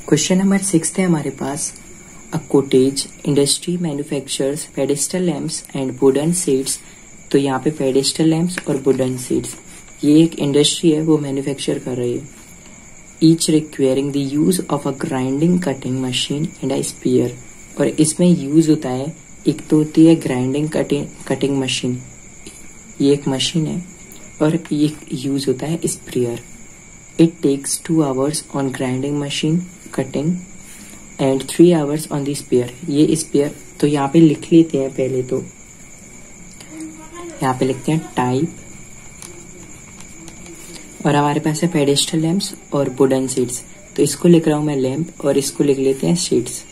Question number 6 है हमारे पास। A cottage industry manufactures pedestal lamps and wooden seats. तो यहाँ पे पेडेस्टल लैम्प्स और वुडन सीट्स, ये एक इंडस्ट्री है, वो मैन्युफैक्चर कर रही है। Each requiring the use of a grinding cutting machine and a sprayer. और इसमें यूज होता है, एक तो होती है ग्राइंडिंग कटिंग मशीन, ये एक मशीन है, और एक यूज होता है sprayer. It takes 2 hours on grinding machine cutting and 3 hours on the spare. ये स्पेयर तो यहाँ पे लिख लेते हैं। पहले तो यहाँ पे लिखते हैं टाइप, और हमारे पास है पेडेस्टल लैम्प्स और वुडन सीट्स। तो इसको लिख रहा हूं मैं लैम्प, और इसको लिख लेते हैं सीट्स।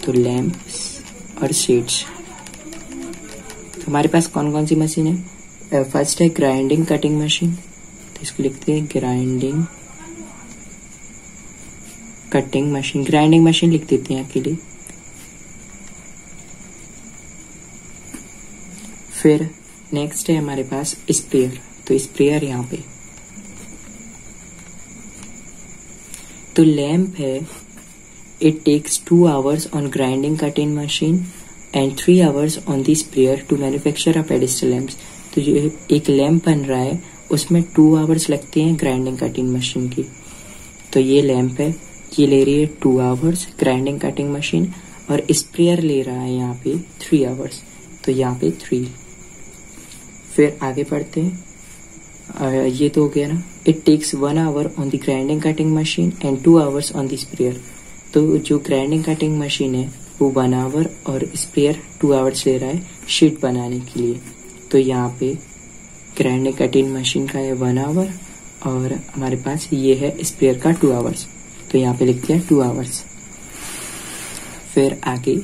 तो लैम्प्स और सीट्स। तो हमारे पास कौन कौन सी मशीन है? फर्स्ट है ग्राइंडिंग कटिंग मशीन, तो इसको लिखते हैं grinding cutting machine. Grinding machine लिख देते हैं अकेले। फिर नेक्स्ट है हमारे पास स्प्रेयर, तो स्प्रेयर यहाँ पे। तो लैम्प है, it takes 2 hours on grinding cutting machine and 3 hours on the sprayer to manufacture a pedestal lamps. तो जो एक लैम्प बन रहा है उसमें 2 hours लगते हैं ग्राइंडिंग कटिंग मशीन की। तो ये लैम्प है, ये ले रही है 2 hours ग्राइंडिंग कटिंग मशीन, और स्प्रेयर ले रहा है यहाँ पे 3 hours, तो यहाँ पे 3। फिर आगे बढ़ते हैं। ये तो हो गया ना। It takes 1 hour on the grinding cutting machine and 2 hours on the sprayer. तो जो ग्राइंडिंग कटिंग मशीन है वो 1 hour और स्प्रेयर 2 hours ले रहा है शीट बनाने के लिए। तो यहाँ पे ग्राइंडिंग कटिंग मशीन का है 1 hour, और हमारे पास ये है स्प्रेयर का 2 hours, तो यहाँ पे लिखते हैं 2 hours। फिर आगे,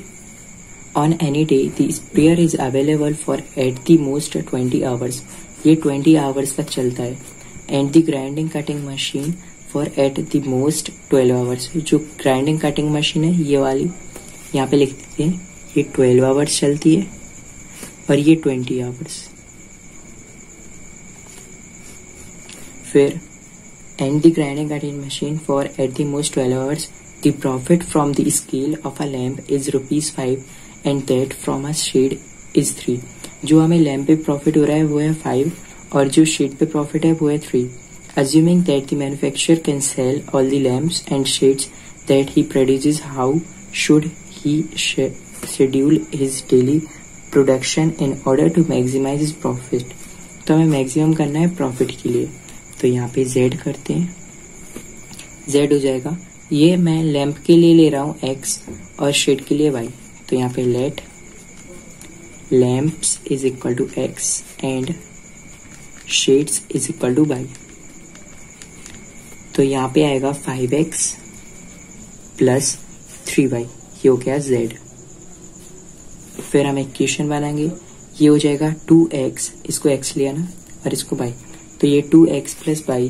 on any day the sprayer is available for at the most 20 hours। ये 20 hours तक चलता है। And the grinding cutting machine for at the most 12 hours। जो ग्राइंडिंग कटिंग मशीन है ये वाली, यहाँ पे लिख देते हैं, ये 12 hours चलती है और ये 20 hours। फिर and the grinding cutting machine for at the most 12 hours, the profit from the scale of a lamp is ₹5 and that from a shade is 3। जो हमें लैम्प पे प्रॉफिट हो रहा है वो है 5, और जो शेड पे प्रॉफिट है वो है 3। Assuming that the manufacturer can sell all the lamps and shades that he produces, how should he schedule his daily production in order to maximize his profit? तो हमें मैक्सिमम करना है प्रॉफिट के लिए, तो यहाँ पे Z करते हैं। Z हो जाएगा, ये मैं लैम्प के लिए ले रहा हूँ X और शेड के लिए Y। तो यहाँ पे let lamps is equal to X and shades is equal to Y। तो यहाँ पे आएगा 5x प्लस 3y, ये हो गया Z। फिर हम इक्वेशन बनाएंगे, ये हो जाएगा 2x, इसको x लिया ना और इसको y, तो ये 2x प्लस y।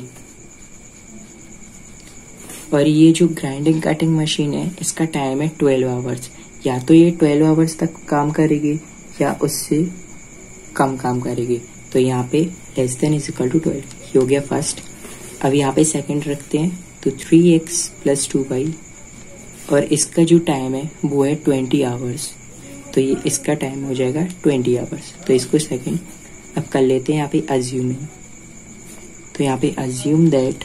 और ये जो ग्राइंडिंग कटिंग मशीन है इसका टाइम है 12 hours। या तो ये 12 hours तक काम करेगी या उससे कम काम करेगी। तो यहाँ पे less than is equal to 12, ये हो गया फर्स्ट। अब यहाँ पे सेकंड रखते हैं, तो 3x प्लस 2y, और इसका जो टाइम है वो है 20 hours, तो ये इसका टाइम हो जाएगा 20 hours। तो इसको सेकंड अब कर लेते हैं यहाँ पे अज्यूमिंग। तो यहाँ पे अज्यूम दैट,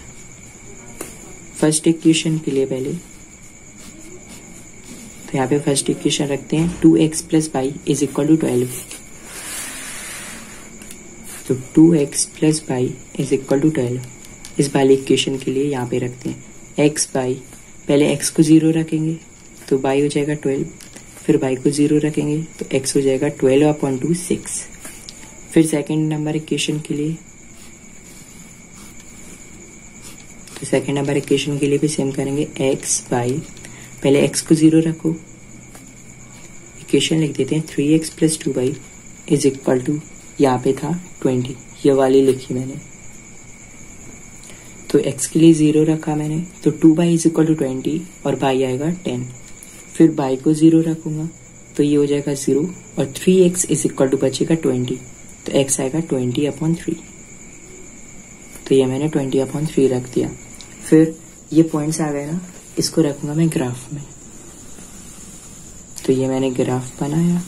फर्स्ट इक्वेशन के लिए पहले, तो यहाँ पे फर्स्ट इक्वेशन रखते हैं 2x plus y is equal to 12। तो 2x plus y is equal to 12 इस वाली इक्वेशन के लिए यहाँ पे रखते हैं x बाई, पहले x को 0 रखेंगे तो y हो जाएगा 12, फिर y को 0 रखेंगे तो x हो जाएगा 12/2 6। फिर सेकंड नंबर इक्वेशन के लिए, तो सेकंड नंबर इक्वेशन के लिए भी सेम करेंगे x बाई, पहले x को 0 रखो, इक्वेशन लिख देते हैं 3x plus 2y is equal to, यहाँ पे था 20, ये वाली लिखी मैंने, तो x के लिए 0 रखा मैंने, तो 2y इज इक्वल टू 20 और y आएगा 10। फिर y को 0 रखूंगा तो ये हो जाएगा 0 और 3x इज इक्वल टू बचेगा 20, तो x आएगा 20/3। तो ये मैंने 20/3 रख दिया। फिर ये पॉइंट्स आ गए ना, इसको रखूंगा मैं ग्राफ में। तो ये मैंने ग्राफ बनाया,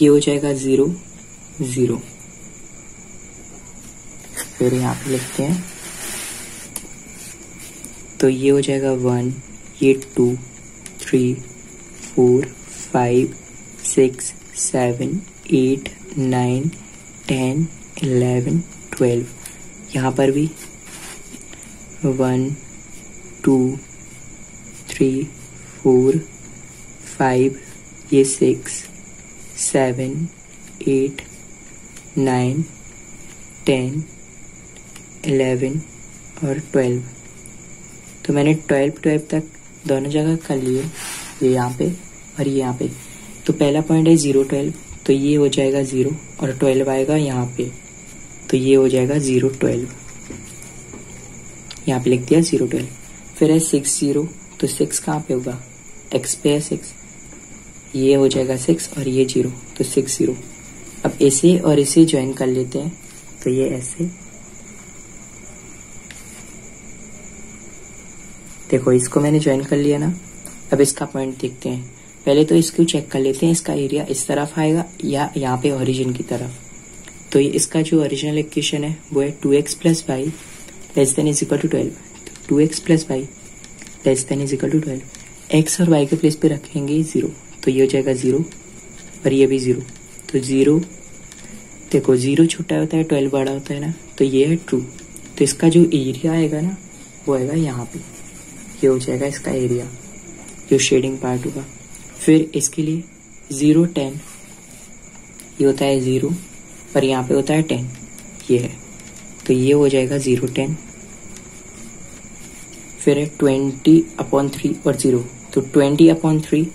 ये हो जाएगा 0 0। फिर यहाँ पे लिखते हैं, तो ये हो जाएगा 1, ये 2 3 4 5 6 7 8 9 10 11 12। यहाँ पर भी 1 2 3 4 5, ये 6 7 8 9 10 11 और 12। तो मैंने 12 तक दोनों जगह कर लिए, ये यहाँ पे और ये यहाँ पे। तो पहला पॉइंट है 0 12, तो ये हो जाएगा 0 और 12 आएगा यहाँ पे, तो ये हो जाएगा 0 12। यहाँ पे लिख दिया 0 12। फिर है 6 0, तो 6 कहाँ पे होगा, x पे है 6, ये हो जाएगा 6 और ये 0, तो 6 0। अब इसे और इसे ज्वाइन कर लेते हैं, तो ये ऐसे, देखो इसको मैंने ज्वाइन कर लिया ना। अब इसका पॉइंट देखते हैं, पहले तो इसको चेक कर लेते हैं, इसका एरिया इस तरफ आएगा या यहाँ पे ओरिजिन की तरफ। तो ये इसका जो ओरिजिनल इक्वेशन है वो है 2x + y less than is equal to 12। तो 2x + y less than is equal to 12, x और y के प्लेस पे रखेंगे 0, तो ये हो जाएगा 0 और ये भी 0। तो 0, देखो 0 छोटा होता है 12 बड़ा होता है ना, तो ये है ट्रू। तो इसका जो एरिया आएगा ना वो आएगा यहाँ पे, ये हो जाएगा इसका एरिया, जो शेडिंग पार्ट होगा। फिर इसके लिए 0 10, ये होता है 0 और यहाँ पे होता है 10, ये है, तो ये हो जाएगा 0 10। फिर है 20/3 और 0, तो 20/3,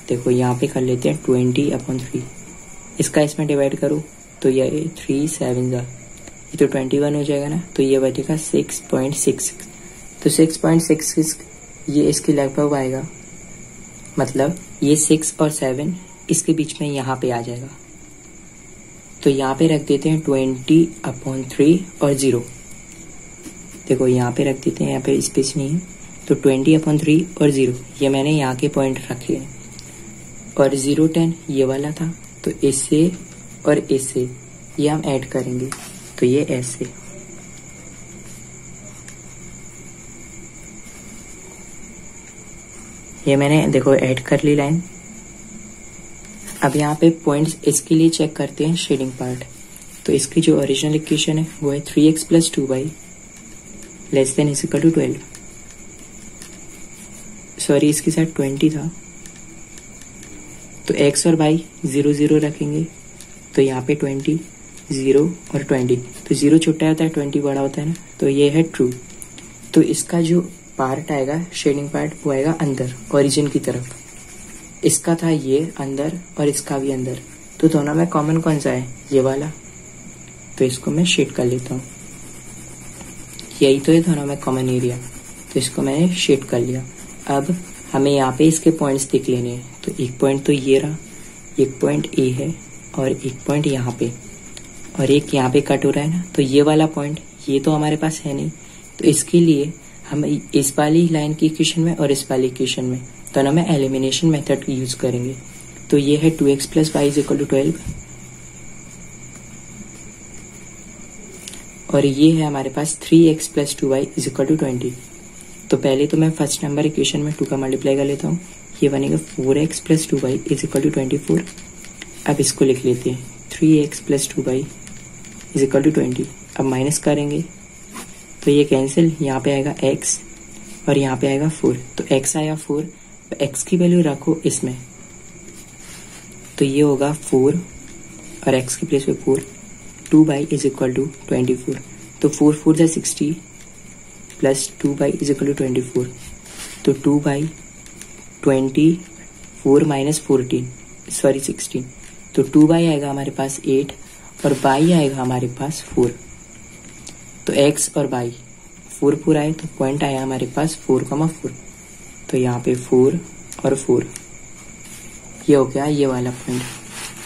देखो यहाँ पे कर लेते हैं 20/3। इसका इसमें डिवाइड करो तो ये 3 7 ये तो 21 हो जाएगा ना, तो ये बचेगा 6.66। तो 6.66 ये इसके लगभग आएगा, मतलब ये 6 और 7 इसके बीच में यहाँ पे आ जाएगा। तो यहाँ पे रख देते हैं 20/3 और 0, देखो यहाँ पे रख देते हैं, यहाँ पे स्पेस नहीं है, तो 20/3 और 0 ये मैंने यहाँ के पॉइंट रखे हैं। और 0 10 ये वाला था, तो इससे और इससे ये हम ऐड करेंगे, तो ये ऐसे, ये मैंने देखो ऐड कर ली लाइन। अब यहाँ पे पॉइंट्स इसके लिए चेक करते हैं शेडिंग पार्ट। तो इसकी जो ओरिजिनल इक्वेशन है वो है 3x + 2y less than is equal to 12। Sorry, इसके साथ 20 था, तो x और y 0 0 रखेंगे, तो यहाँ पे 20 0 और 20, तो 0 छोटा होता है 20 बड़ा होता है ना, तो ये है ट्रू। तो इसका जो पार्ट आएगा शेडिंग पार्ट वो आएगा अंदर ओरिजिन की तरफ। इसका था ये अंदर और इसका भी अंदर, तो दोनों में कॉमन कौन सा है, ये वाला। तो इसको मैं शेड कर लेता हूँ, यही तो है दोनों में कॉमन एरिया, तो इसको मैंने शेड कर लिया। अब हमें यहाँ पे इसके पॉइंट्स देख लेने हैं। तो एक पॉइंट तो ये रहा, एक पॉइंट ए है और एक पॉइंट यहाँ पे, और एक यहाँ पे कट हो रहा है ना, तो ये वाला पॉइंट ये तो हमारे पास है नहीं, तो इसके लिए हम इस वाली लाइन की इक्वेशन में और इस वाली इक्वेशन में दोनों में एलिमिनेशन मेथड यूज करेंगे। तो ये है 2x + y = 12 और ये है हमारे पास 3x + 2y = 20। तो पहले तो मैं फर्स्ट नंबर इक्वेशन में 2 का मल्टीप्लाई कर लेता हूँ, ये बनेगा 4x + 2y = 24। अब इसको लिख लेते हैं 3x + 2y = 20। अब माइनस करेंगे तो ये कैंसिल, यहाँ पे आएगा x और यहाँ पे आएगा 4, तो x आया 4, तो x की वैल्यू रखो इसमें, तो ये होगा 4 और x की प्लेस पे 4, 2y = 24। तो 4 4 = 60 प्लस 2y = 24, तो 2y 24 माइनस 16, तो 2y आएगा हमारे पास 8 और y आएगा हमारे पास 4। तो x और y 4 4 आए, तो पॉइंट आया हमारे पास 4,4, तो यहाँ पे 4 और 4, ये हो गया ये वाला पॉइंट।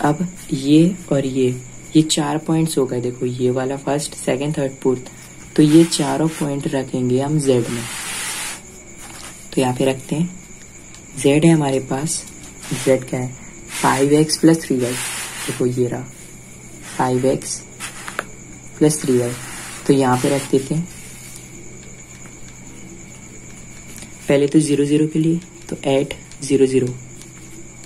अब ये और ये 4 पॉइंट्स हो गए, देखो ये वाला फर्स्ट सेकंड थर्ड फोर्थ, तो ये चारों पॉइंट रखेंगे हम z में। तो यहाँ पे रखते हैं। z है हमारे पास, z क्या है 5x प्लस 3y। देखो ये रहा 5x प्लस 3y। तो यहाँ पे रख देते हैं पहले तो 0 0 के लिए, तो एट 0 0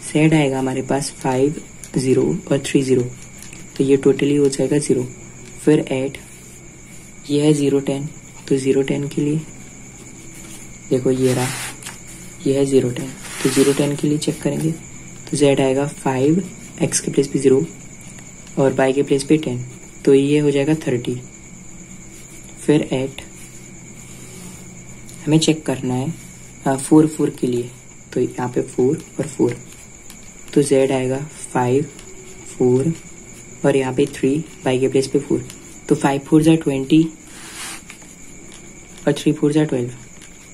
z आएगा हमारे पास 5 0 और 3 0, तो ये टोटली हो जाएगा 0। फिर एट ये है 0 10, तो 0 10 के लिए देखो ये रहा, ये है 0 10, तो 0 10 के लिए चेक करेंगे तो z आएगा 5 x के प्लेस पे 0 और y के प्लेस पे 10, तो ये हो जाएगा 30। फिर एट हमें चेक करना है 4 4 के लिए, तो यहाँ पे 4 और 4, तो z आएगा 5 4 और यहाँ पे 3, y के प्लेस पे 4, तो 5 4 जा 20 और 3 4 जा 12,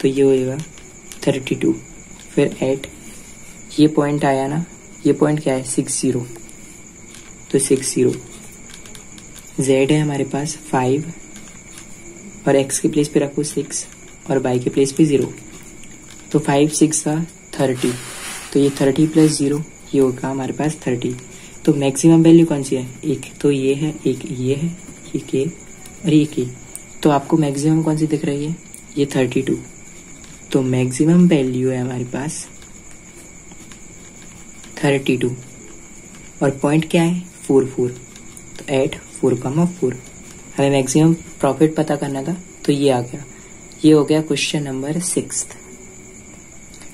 तो ये हो जाएगा 32। फिर एट ये पॉइंट आया ना, ये पॉइंट क्या है 6 0, तो 6 0 z है हमारे पास 5 और x के प्लेस पे रखो 6 और y के प्लेस पे 0, तो 5 6 का 30, तो ये 30 प्लस 0 ये होगा हमारे पास 30। तो मैक्सिमम वैल्यू कौन सी है, एक तो ये है, एक ये है, एक ये और एक ये, तो आपको मैक्सिमम कौन सी दिख रही है, ये 32। तो मैक्सिमम वैल्यू है हमारे पास 32 और पॉइंट क्या है 4 4, तो एट 4,4 हमें मैक्सिमम प्रॉफिट पता करना था, तो ये आ गया। ये हो गया क्वेश्चन नंबर 6।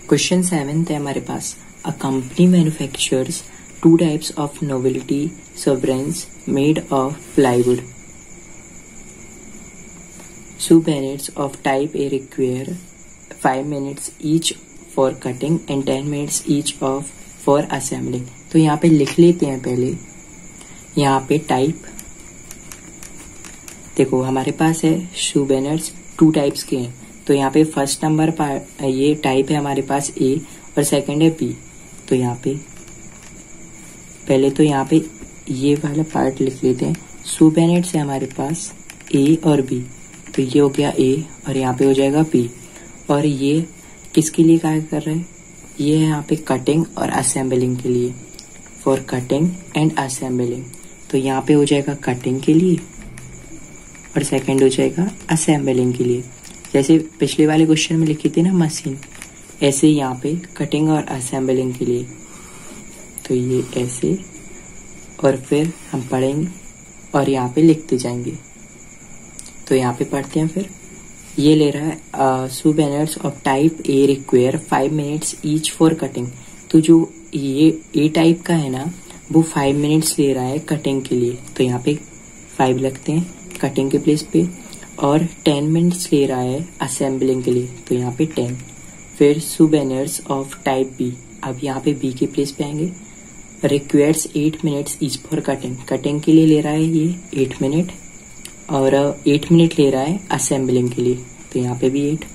क्वेश्चन 7 है हमारे पास, a company manufactures 2 types of novelty sovereigns made of plywood. Souvenirs of type A require 5 minutes each for cutting and 10 minutes each of for assembling। तो यहाँ पे लिख लेते हैं पहले, यहाँ पे टाइप देखो हमारे पास है souvenirs 2 टाइप्स के हैं, तो यहाँ पे फर्स्ट नंबर ये टाइप है हमारे पास A और सेकंड है B। तो यहाँ पे पहले तो यहाँ पे ये वाला पार्ट लिख लेते हैं। souvenirs है हमारे पास A और B, तो ये हो गया A और यहाँ पे हो जाएगा B। और ये किसके लिए कार्य कर रहा है, ये है यहाँ पे कटिंग और असेंबलिंग के लिए, फॉर कटिंग एंड असेंबलिंग। तो यहाँ पे हो जाएगा कटिंग के लिए और सेकंड हो जाएगा असेंबलिंग के लिए। जैसे पिछले वाले क्वेश्चन में लिखी थी ना मशीन, ऐसे यहाँ पे कटिंग और असेंबलिंग के लिए, तो ये ऐसे और फिर हम पढ़ेंगे और यहाँ पे लिखते जाएंगे। तो यहाँ पे पढ़ते हैं। फिर ये ले रहा है souvenirs of type A require 5 minutes each for cutting. तो जो ये ए टाइप का है ना, वो 5 minutes ले रहा है कटिंग के लिए, तो यहाँ पे 5 लगते हैं कटिंग के प्लेस पे, और 10 minutes ले रहा है असेंबलिंग के लिए, तो यहाँ पे 10। फिर souvenirs ऑफ टाइप बी, अब यहाँ पे बी के प्लेस पे आएंगे, requires 8 minutes each for cutting. Cutting के लिए ले रहा है ये 8 minute और 8 मिनट ले रहा है असेंबलिंग के लिए, तो यहाँ पे भी 8।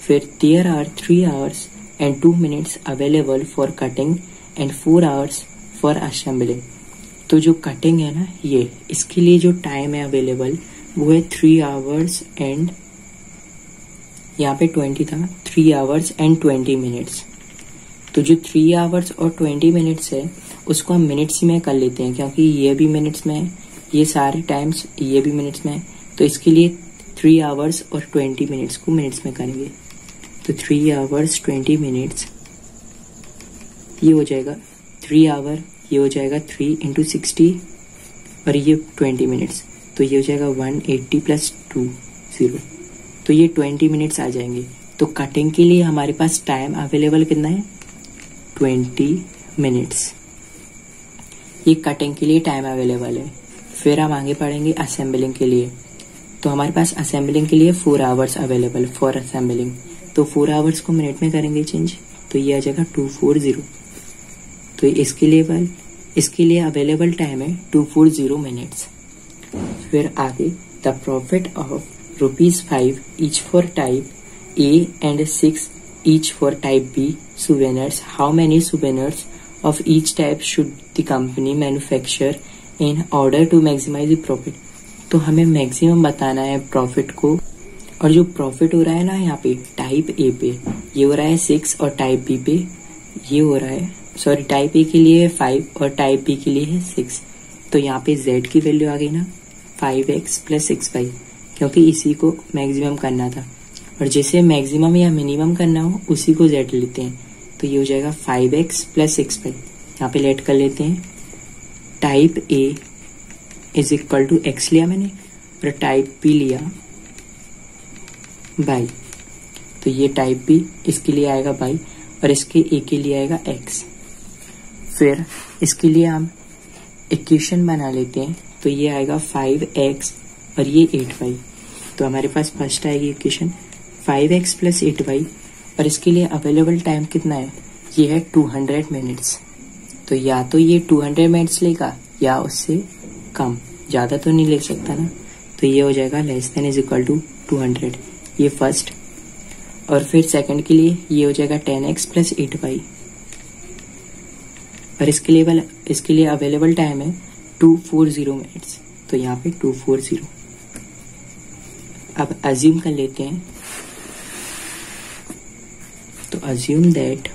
फिर there are 3 hours and 2 minutes available for cutting and 4 hours for assembling. तो जो कटिंग है ना, ये इसके लिए जो टाइम है अवेलेबल वो है 3 hours एंड यहाँ पे 20 था, 3 hours and 20 minutes। तो जो 3 hours और 20 minutes है उसको हम मिनट्स में कर लेते हैं, क्योंकि ये भी मिनट्स में है, ये सारे टाइम्स ये भी मिनट्स में है, तो इसके लिए 3 hours और 20 minutes को मिनट्स में करेंगे। तो 3 hours 20 minutes ये हो जाएगा 3 hour, ये हो जाएगा 3 into 60 और ये 20 minutes, तो ये हो जाएगा 180 + 2 0, तो ये 20 minutes आ जाएंगे। तो कटिंग के लिए हमारे पास टाइम अवेलेबल कितना है 20 minutes, ये कटिंग के लिए टाइम अवेलेबल है। फिर हम आगे पढ़ेंगे असेंबलिंग के लिए। तो हमारे पास असेंबलिंग के लिए 4 hours अवेलेबल फॉर असेंबलिंग, तो 4 hours को मिनट में करेंगे चेंज, तो ये आ जाएगा 240। तो इसके लिए अवेलेबल टाइम है 240 minutes। फिर आगे the profit of ₹5 each for type A and 6 each for type B souvenirs। How many souvenirs of each type should the company manufacture in order to maximize the profit। तो हमें maximum बताना है profit को, और जो profit हो रहा है ना यहाँ पे टाइप ए पे, ये हो रहा है 6 और टाइप बी पे ये हो रहा है, सॉरी टाइप ए के लिए 5 और टाइप बी के लिए है 6। तो यहाँ पे z की वैल्यू आ गई ना 5x + 6y, क्योंकि इसी को मैक्सिमम करना था और जिसे मैक्सिमम या मिनिमम करना हो उसी को z लेते हैं। तो ये हो जाएगा 5x + 6y। यहाँ पे लेट कर लेते हैं। टाइप ए = x लिया मैंने और टाइप बी लिया y। तो ये टाइप बी इसके लिए आएगा y और इसके ए के लिए आएगा x। फिर इसके लिए हम इक्वेशन बना लेते हैं। तो ये आएगा 5x और ये 8y। तो हमारे पास फर्स्ट आएगी इक्वेशन 5x + 8y और इसके लिए अवेलेबल टाइम कितना है, ये है 200 मिनट्स। तो या तो ये 200 मिनट्स लेगा या उससे कम, ज़्यादा तो नहीं ले सकता ना। तो ये हो जाएगा <= 200, ये फर्स्ट। और फिर सेकंड के लिए ये हो जाएगा 10x + 8y और इसके लिए अवेलेबल टाइम है 240 मिनट्स। तो यहाँ पे 240। अब अज्यूम कर लेते हैं। तो अज्यूम दैट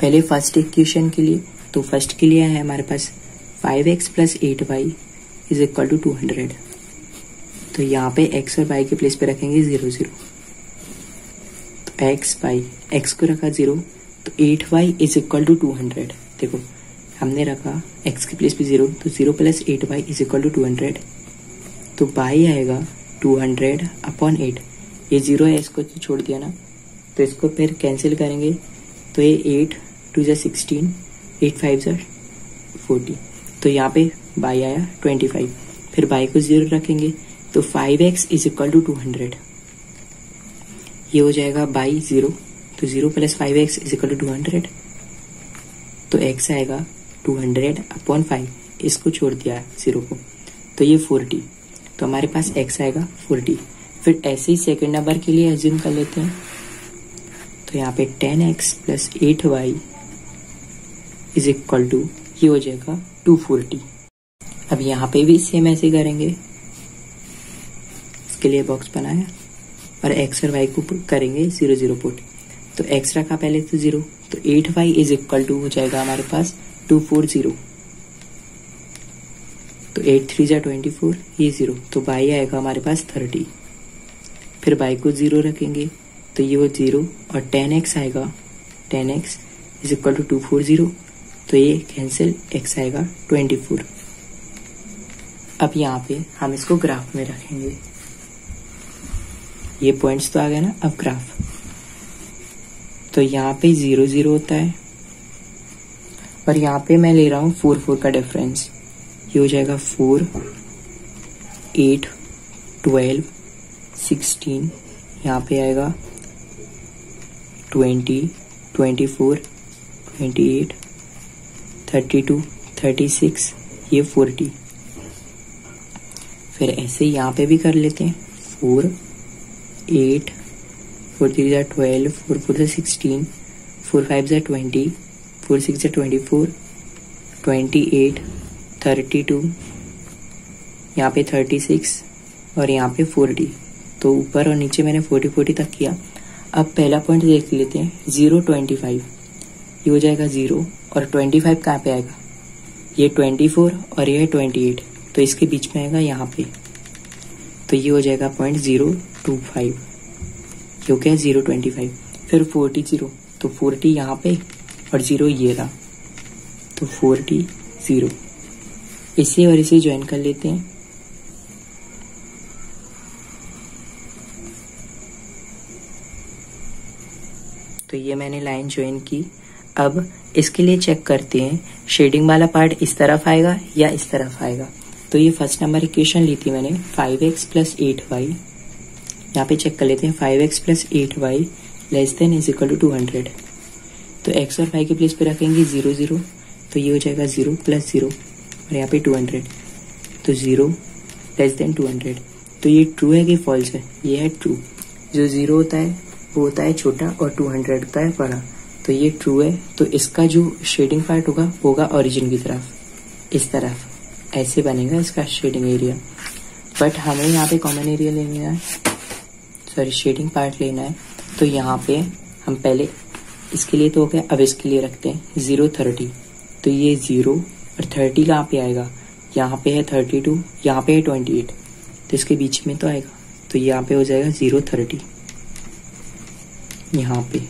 पहले फर्स्ट इक्वेशन के लिए, तो फर्स्ट के लिए है हमारे पास 5x + 8y = 200। तो यहाँ पे x और y के प्लेस पे रखेंगे 0 0। तो x को रखा 0, तो 8y = 200। देखो हमने रखा x के प्लेस पे 0, तो 0 + 8y = 200। तो y आएगा 200/8। ये 0 है, इसको तो छोड़ दिया ना, तो इसको फिर कैंसिल करेंगे। तो ये 8 2 = 16, 8 5 = 40। तो यहाँ पे y आया 25। फिर y को 0 रखेंगे तो 5x = 200। ये हो जाएगा by 0, तो 0 + 5x = 200। तो x आएगा 200/5, इसको छोड़ दिया 0 को, तो ये 40। तो हमारे पास x आएगा 40। फिर ऐसे ही सेकंड नंबर के लिए अज्यूम कर लेते हैं। तो यहाँ पे 10x + 8y = ये हो जाएगा 240। अब यहाँ पे भी सेम ऐसे करेंगे। इसके लिए बॉक्स बनाया और x और y को करेंगे 0 0 पुट। तो x रखा पहले तो 0, तो 8y = हो जाएगा हमारे पास 240। तो 8 3 = 24, ये 0, तो y आएगा हमारे पास 30। फिर y को 0 रखेंगे तो ये वो 0 और 10x आएगा, 10x = 240। तो ये कैंसिल, x आएगा 24। अब यहाँ पे हम इसको ग्राफ में रखेंगे। ये पॉइंट्स तो आ गए ना। अब ग्राफ, तो यहाँ पे 0 0 होता है और यहाँ पे मैं ले रहा हूँ 4 4 का डिफरेंस। ये हो जाएगा 4 8 12 16, यहाँ पे आएगा 20 24 28 32 36, ये 40। फिर ऐसे यहाँ पे भी कर लेते हैं। 4 8 4 3 = 12 4 4 = 16 4 5 = 20 4 6 = 24 28 32, यहाँ पे 36 और यहाँ पे 40। तो ऊपर और नीचे मैंने 40 40 तक किया। अब पहला पॉइंट देख लेते हैं, 0 25। ये हो जाएगा 0 और 25 कहाँ पे आएगा, ये 24 और ये 28, तो इसके बीच में आएगा यहाँ पे। तो ये हो जाएगा पॉइंट 025, जो क्या है 025। फिर 40 0, तो 40 यहाँ पे और 0 ये रहा, तो 40 0। इसे और इसे ज्वाइन कर लेते हैं। तो ये मैंने लाइन ज्वाइन की। अब इसके लिए चेक करते हैं शेडिंग वाला पार्ट इस तरफ आएगा या इस तरफ आएगा। तो ये फर्स्ट नंबर इक्वेशन ली थी मैंने, 5x + 8y। यहाँ पे चेक कर लेते हैं, 5x + 8y <= 200। तो x और y के प्लेस पे रखेंगे 0 0, तो ये हो जाएगा 0 + 0 और यहाँ पे 200, तो 0 <= 200। तो ये ट्रू है कि फॉल्स है, ये है ट्रू। जो 0 होता है वो होता है छोटा और 200 होता है बड़ा, तो ये ट्रू है। तो इसका जो शेडिंग पार्ट होगा ओरिजिन की तरफ, इस तरफ ऐसे बनेगा इसका शेडिंग एरिया। बट हमें यहाँ पे कॉमन एरिया लेना है, शेडिंग पार्ट लेना है। तो यहाँ पे हम पहले इसके लिए तो हो गया, अब इसके लिए रखते हैं 0 30। तो ये 0 और 30 कहाँ पे आएगा, यहाँ पे है 32, यहाँ पे है 28, तो इसके बीच में तो आएगा। तो यहाँ पे हो जाएगा 0 30, यहाँ पे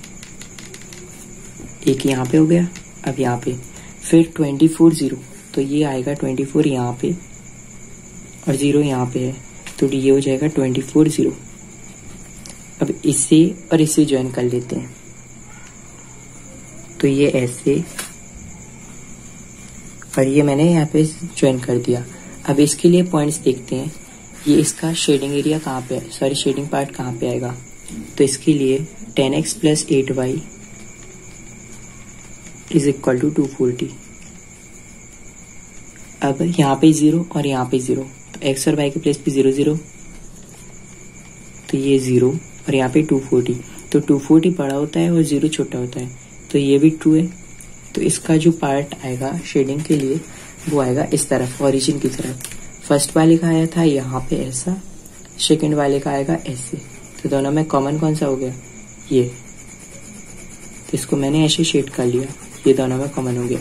एक यहाँ पे हो गया। अब यहाँ पे फिर 24 0, तो ये आएगा 24 यहाँ पे और 0 यहाँ पे है, तो ये हो जाएगा 24 0। अब इसे और इसे ज्वाइन कर लेते हैं, तो ये ऐसे और ये मैंने यहाँ पे ज्वाइन कर दिया। अब इसके लिए पॉइंट्स देखते हैं, ये इसका शेडिंग एरिया कहाँ पे है, शेडिंग पार्ट कहाँ पे आएगा। तो इसके लिए 10x + 8y = 240। अब यहाँ पे 0 और यहाँ पे 0, तो x और y के प्लेस पे 0 0, तो ये 0 और यहाँ पे 240। तो 240 बड़ा होता है और 0 छोटा होता है, तो ये भी ट्रू है। तो इसका जो पार्ट आएगा शेडिंग के लिए वो आएगा इस तरफ, ओरिजिन की तरफ। फर्स्ट वाले का आया था यहाँ पे ऐसा, सेकंड वाले का आएगा ऐसे। तो दोनों में कॉमन कौन सा हो गया, ये। तो इसको मैंने ऐसे शेड कर लिया, ये दोनों में कॉमन हो गया।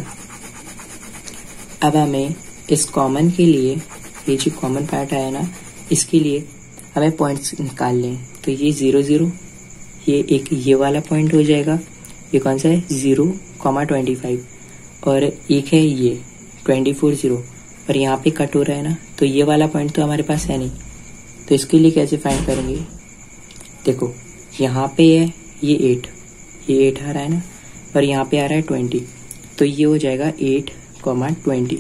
अब हमें इस कॉमन के लिए, ये जो कॉमन पार्ट आया ना, इसके लिए हमें पॉइंट्स निकाल लें। तो ये 0 0, ये एक ये वाला पॉइंट हो जाएगा, ये कौन सा है 0,25, और एक है ये 24 0, और यहाँ पे कट हो रहा है ना, तो ये वाला पॉइंट तो हमारे पास है नहीं। तो इसके लिए कैसे फाइंड करेंगे, देखो यहाँ पे है ये 8, ये 8 आ रहा है ना, और यहाँ पे आ रहा है 20, तो ये हो जाएगा 8,20।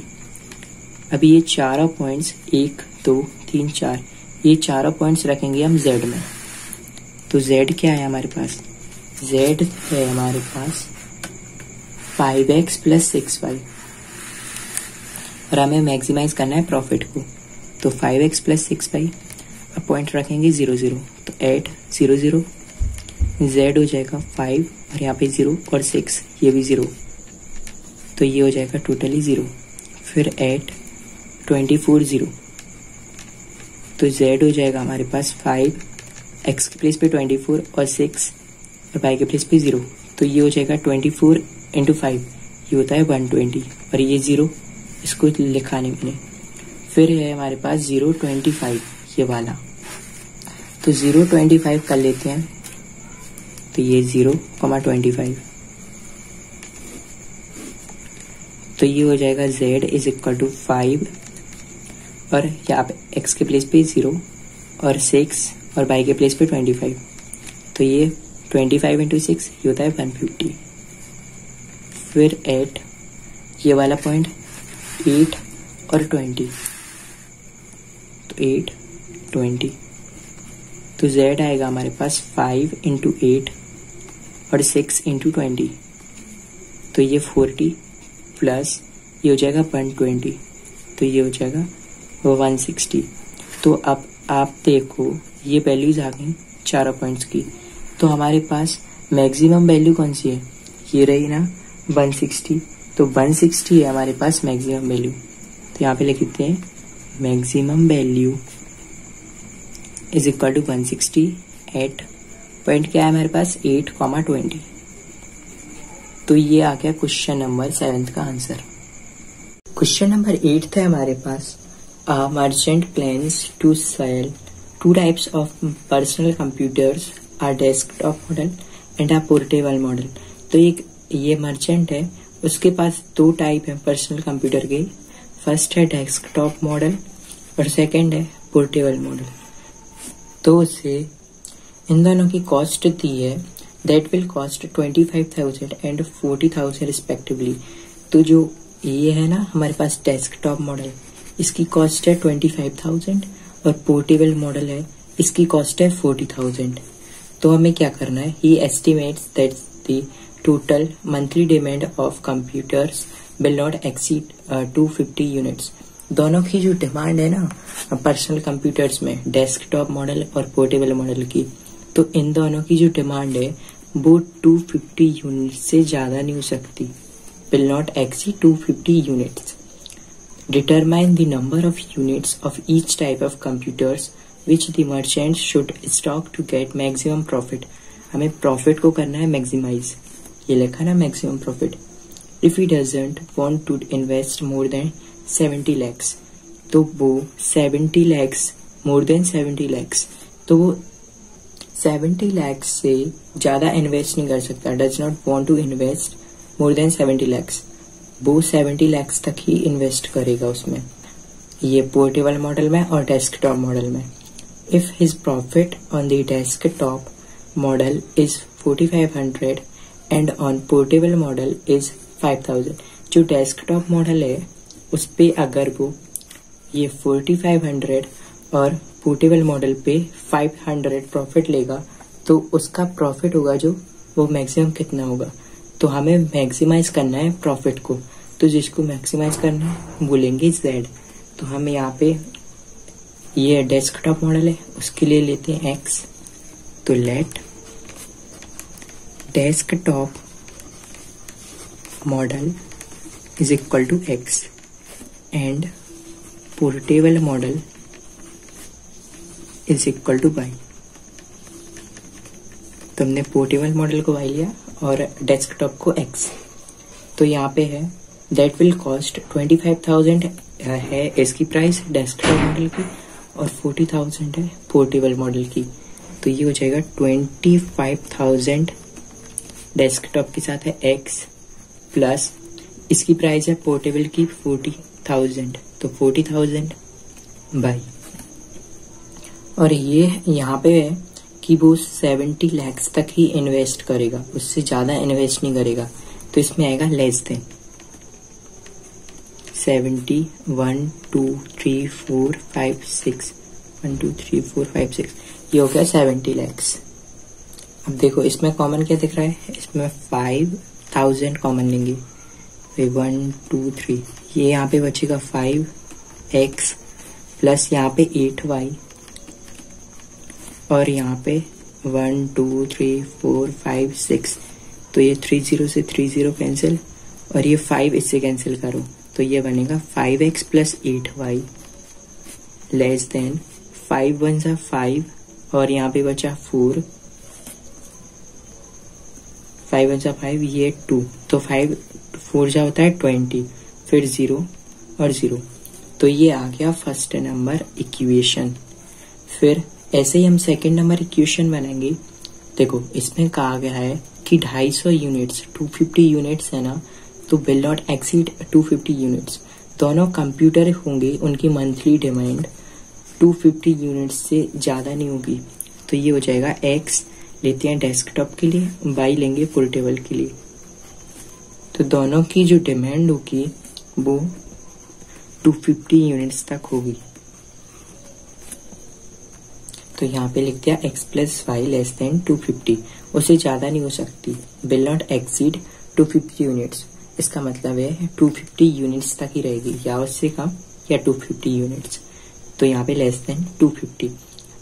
अभी ये चारों पॉइंट्स 1 2 3 4, ये चारों पॉइंट्स रखेंगे हम z में। तो z क्या है हमारे पास, z है हमारे पास 5x + 6y, और हमें मैक्सिमाइज करना है प्रॉफिट को। तो 5x + 6y, अब पॉइंट रखेंगे 0 0, तो ऐड 0 0, z हो जाएगा 5 और यहाँ पे 0 और 6, ये भी 0, तो ये हो जाएगा टोटली 0। फिर ऐड 24 0, तो z हो जाएगा हमारे पास 5, x के प्लेस पे 24 और 6 और y के प्लेस पे 0, तो ये हो जाएगा 24 × 5, ये होता है 120, और ये 0 इसको लिखा नहीं मैंने। फिर है हमारे पास 0.25, ये वाला, तो 0.25 कर लेते हैं। तो ये 0,25, तो ये हो जाएगा z = 5, और यहाँ पे x के प्लेस पे 0 और 6 और y के प्लेस पे 25, तो ये 25 × 6, ये होता है 150। फिर एट ये वाला पॉइंट 8 और 20, तो 8 20, तो z आएगा हमारे पास 5 × 8 और 6 × 20, तो ये 40 प्लस ये हो जाएगा 120, तो ये हो जाएगा 160। तो अब आप देखो ये वैल्यूज आ गई चारों पॉइंट्स की, तो हमारे पास मैक्सिमम वैल्यू कौन सी है, ये रही ना 160, तो 160 है हमारे पास मैक्सिमम वैल्यू। तो यहाँ पे लिख देते हैं मैक्सिमम वैल्यू = 160 एट पॉइंट क्या है हमारे पास 8,20। तो ये आ गया क्वेश्चन नंबर 7 का आंसर। क्वेश्चन नंबर 8 है हमारे पास, a merchant plans to sell 2 types of personal computers, a desktop model and a portable model। तो एक ये मर्चेंट है, उसके पास 2 टाइप है पर्सनल कंप्यूटर के, फर्स्ट है डेस्कटॉप मॉडल और सेकंड है पोर्टेबल मॉडल। तो उसे इन दोनों की कॉस्ट दी है, that will cost 25,000 and 40,000 respectively. तो जो ये है ना हमारे पास डेस्कटॉप मॉडल, इसकी कॉस्ट है 25,000 और पोर्टेबल मॉडल है, इसकी कॉस्ट है 40,000। तो हमें क्या करना है, he estimates that the total monthly demand of computers will not exceed 250 units. दोनों की जो डिमांड है ना पर्सनल कंप्यूटर्स में, डेस्कटॉप मॉडल और पोर्टेबल मॉडल की, तो इन दोनों की जो डिमांड है वो 250 यूनिट से ज्यादा नहीं हो सकती, will not exceed 250 units. Determine the number of units of each type of computers which the merchant should stock to get maximum profit. हमें प्रॉफिट को करना है मैक्सिमाइज, ये लिखा ना maximum profit. If he doesn't want to invest more than 70 lakhs, तो वो 70 lakhs मोर than 70 lakhs, तो वो 70 lakhs से ज्यादा इन्वेस्ट नहीं कर सकता। Does not want to invest more than 70 lakhs, वो 70 lakhs तक ही इन्वेस्ट करेगा उसमें, ये पोर्टेबल मॉडल में और डेस्कटॉप मॉडल में। If his profit on the desktop model is 4500 and on portable model is 5000, जो डेस्कटॉप मॉडल है उस पे अगर वो ये 4500 और पोर्टेबल मॉडल पे 500 प्रॉफिट लेगा, तो उसका प्रॉफिट होगा जो वो मैक्सिमम कितना होगा। तो हमें मैक्सिमाइज करना है प्रॉफिट को, तो जिसको मैक्सिमाइज करना है बोलेंगे Z। तो हम यहाँ पे ये डेस्कटॉप मॉडल है उसके लिए लेते हैं X, तो let desktop model is equal to X and portable model is equal to Y। तो हमने पोर्टेबल मॉडल को Y लिया और डेस्कटॉप को X। तो यहाँ पे है दैट विल कॉस्ट 25,000 है इसकी प्राइस डेस्कटॉप मॉडल की और 40,000 है पोर्टेबल मॉडल की। तो ये हो जाएगा 25,000 डेस्कटॉप के साथ है X प्लस इसकी प्राइस है पोर्टेबल की 40,000, तो 40,000 बाई। और ये यहाँ पे है कि वो 70 lakhs तक ही इन्वेस्ट करेगा, उससे ज्यादा इन्वेस्ट नहीं करेगा। तो इसमें आएगा लेस देन 70 1 2 3 4 5 6 1 2 3 4 5 6, ये हो गया 70 lakhs। अब देखो इसमें कॉमन क्या दिख रहा है, इसमें 5,000 कॉमन लेंगे, 1 2 3, ये यहाँ पे बचेगा 5x प्लस यहाँ पे 8y और यहाँ पे 1 2 3 4 5 6, तो ये 30 से 30 कैंसिल और ये 5 इससे कैंसिल करो, तो ये बनेगा 5x plus 8y less than 5 1 जा 5 और यहाँ पे बचा 4, 5 1 जा 5, ये 2, तो 5 4 जा होता है 20, फिर 0 और 0, तो ये आ गया फर्स्ट नंबर इक्वेशन। फिर ऐसे ही हम सेकंड नंबर इक्वेशन बनाएंगे। देखो इसमें कहा गया है कि 250 यूनिट्स 250 यूनिट्स है ना, तो विल नॉट एक्सीड 250 यूनिट्स। दोनों कंप्यूटर होंगे, उनकी मंथली डिमांड 250 यूनिट्स से ज्यादा नहीं होगी। तो ये हो जाएगा X लेते हैं डेस्कटॉप के लिए, Y लेंगे पोर्टेबल के लिए। तो दोनों की जो डिमांड होगी वो 250 यूनिट्स तक होगी। तो यहाँ पे लिख दिया X plus Y less than 250, उससे ज्यादा नहीं हो सकती। विल नॉट एक्सीड 250 यूनिट्स, इसका मतलब है 250 यूनिट्स तक ही रहेगी, या उससे कम या 250 यूनिट्स। तो यहाँ पे लेस देन 250।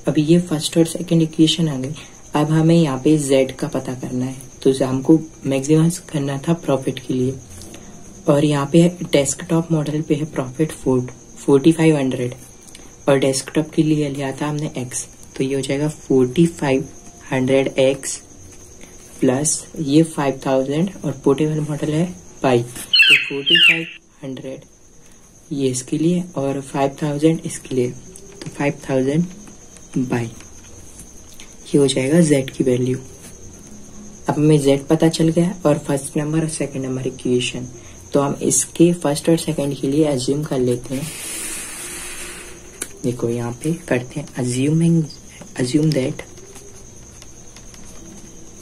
अभी ये फर्स्ट और सेकंड इक्वेशन आ गई। अब हमें यहाँ पे Z का पता करना है, तो हमको मैक्सिमाइज करना था प्रॉफिट के लिए। और यहाँ पे डेस्कटॉप मॉडल पे है प्रॉफिट 4500 और डेस्कटॉप के लिए लिया था हमने X, तो ये हो जाएगा 4500x प्लस ये 5000 और पोर्टेबल मॉडल है Y, तो 4500 ये इसके लिए और 5000 इसके लिए, तो 5000 बाई ये हो जाएगा Z की वैल्यू। अब हमें Z पता चल गया और फर्स्ट नंबर और सेकंड नंबर इक्वेशन, तो हम इसके फर्स्ट और सेकंड के लिए अज्यूम कर लेते हैं। देखो यहाँ पे करते हैं assume that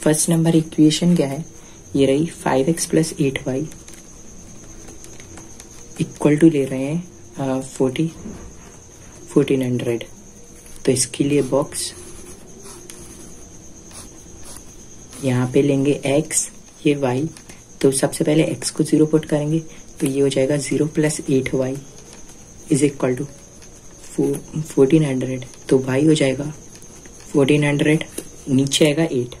first number equation क्या है, ये रही 5x plus 8y equal to ले रहे हैं 1400। तो इसके लिए बॉक्स यहाँ पे लेंगे x, ये y, तो सबसे पहले x को 0 पुट करेंगे, तो ये हो जाएगा 0 plus 8y is equal to 1400, तो y हो जाएगा 1400, नीचे आएगा 8,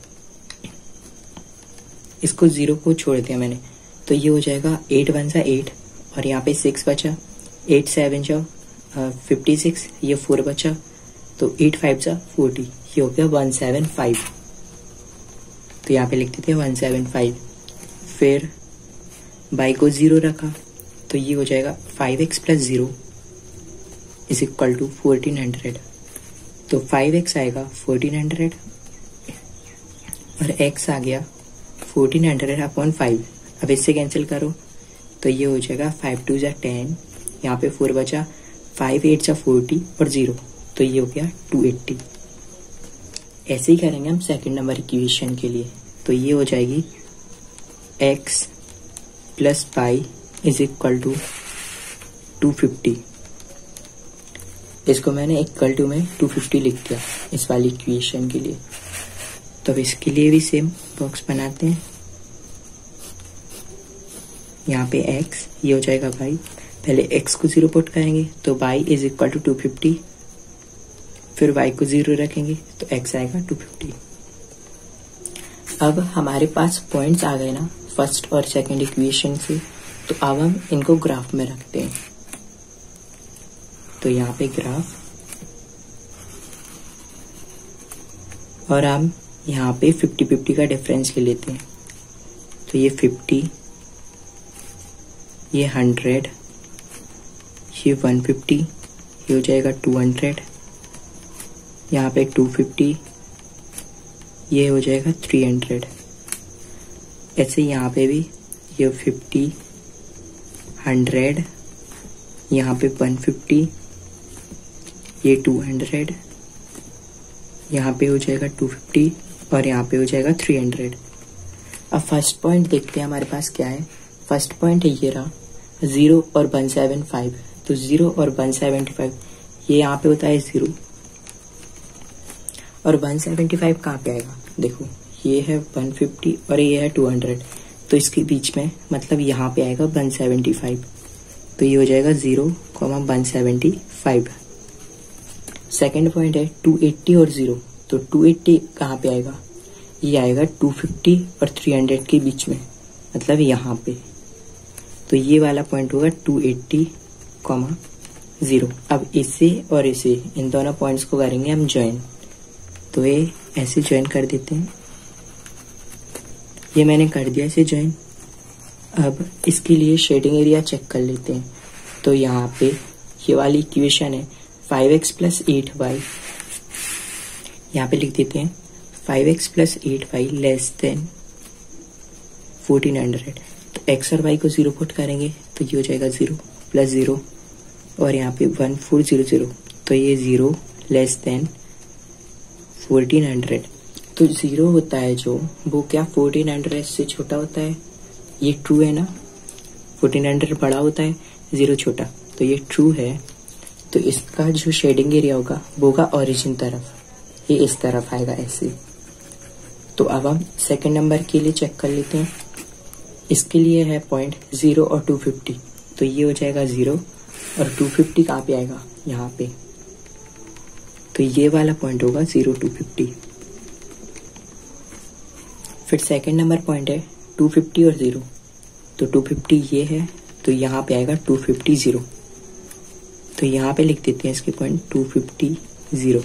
इसको 0 को छोड़ दिया मैंने, तो ये हो जाएगा 8 1 जा 8 और यहाँ पे 6 बचा, 8 7 जा 56, ये 4 बचा, तो 8 5 जा 40, ये हो गया 175। तो यहाँ पे लिख देते हैं 175। फिर y को 0 रखा तो ये हो जाएगा 5x + 0 इज इक्वल टू 1400। तो 5x आएगा 1400 और x आ गया 1400/5। अब इससे कैंसिल करो तो ये हो जाएगा 5 2 जा 10, यहाँ पे 4 बचा, 5 8 जा 40 और 0, तो ये हो गया 280। ऐसे ही करेंगे हम सेकंड नंबर इक्वेशन के लिए। तो ये हो जाएगी x + y is equal to 250। इसको मैंने इक्वल टू में 250 लिख दिया इस वाली इक्वेशन के लिए। तो अब इसके लिए भी सेम बॉक्स बनाते हैं। यहाँ पे x, ये हो जाएगा y, पहले x को 0 पुट करेंगे तो y इज इक्वल टू 250, फिर y को 0 रखेंगे तो x आएगा 250। अब हमारे पास पॉइंट्स आ गए ना फर्स्ट और सेकंड इक्वेशन से, तो अब हम इनको ग्राफ में रखते हैं। तो यहाँ पे ग्राफ, और हम यहाँ पे 50-50 का डिफरेंस ले लेते हैं। तो ये 50, ये 100, ये 150, ये हो जाएगा 200, यहाँ पे 250, ये हो जाएगा 300। ऐसे यहाँ पे भी ये 50, 100, यहाँ पे 150, ये 200, यहाँ पे हो जाएगा 250 और यहाँ पे हो जाएगा 300। अब फर्स्ट पॉइंट देखते हैं हमारे पास क्या है। फर्स्ट पॉइंट है ये रहा 0 और 175। तो 0 और 175, ये यहाँ पे होता है 0 और 175 कहाँ पे आएगा, देखो ये है 150 और ये है 200, तो इसके बीच में मतलब यहाँ पे आएगा 175। तो ये हो जाएगा 0,175। सेकेंड पॉइंट है 280 और 0। तो 280 कहाँ पे आएगा, ये आएगा 250 और 300 के बीच में, मतलब यहाँ पे। तो ये वाला पॉइंट होगा 280,0। अब इसे और इसे, इन दोनों पॉइंट्स को करेंगे हम ज्वाइन। तो ये ऐसे ज्वाइन कर देते हैं, ये मैंने कर दिया इसे ज्वाइन। अब इसके लिए शेडिंग एरिया चेक कर लेते हैं। तो यहाँ पे ये वाली इक्वेशन है 5x + 8y, यहाँ पे लिख देते हैं 5x + 8y < 1400। तो x और y को 0 पुट करेंगे तो ये हो जाएगा 0 + 0 और यहाँ पे 1400, तो ये 0 < 1400। तो 0 होता है जो, वो क्या 1400 से छोटा होता है, ये ट्रू है ना। 1400 बड़ा होता है, 0 छोटा, तो ये ट्रू है। तो इसका जो शेडिंग एरिया होगा वो होगा ओरिजिन तरफ, ये इस तरफ आएगा ऐसे। तो अब हम सेकंड नंबर के लिए चेक कर लेते हैं। इसके लिए है पॉइंट 0 और 250, तो ये हो जाएगा 0 और 250 कहाँ पे आएगा, यहाँ पे। तो ये वाला पॉइंट होगा 0 250। फिर सेकंड नंबर पॉइंट है 250 और 0। तो 250 ये है, तो यहाँ पे आएगा 250 0। तो यहाँ पे लिख देते हैं इसके पॉइंट 250 0।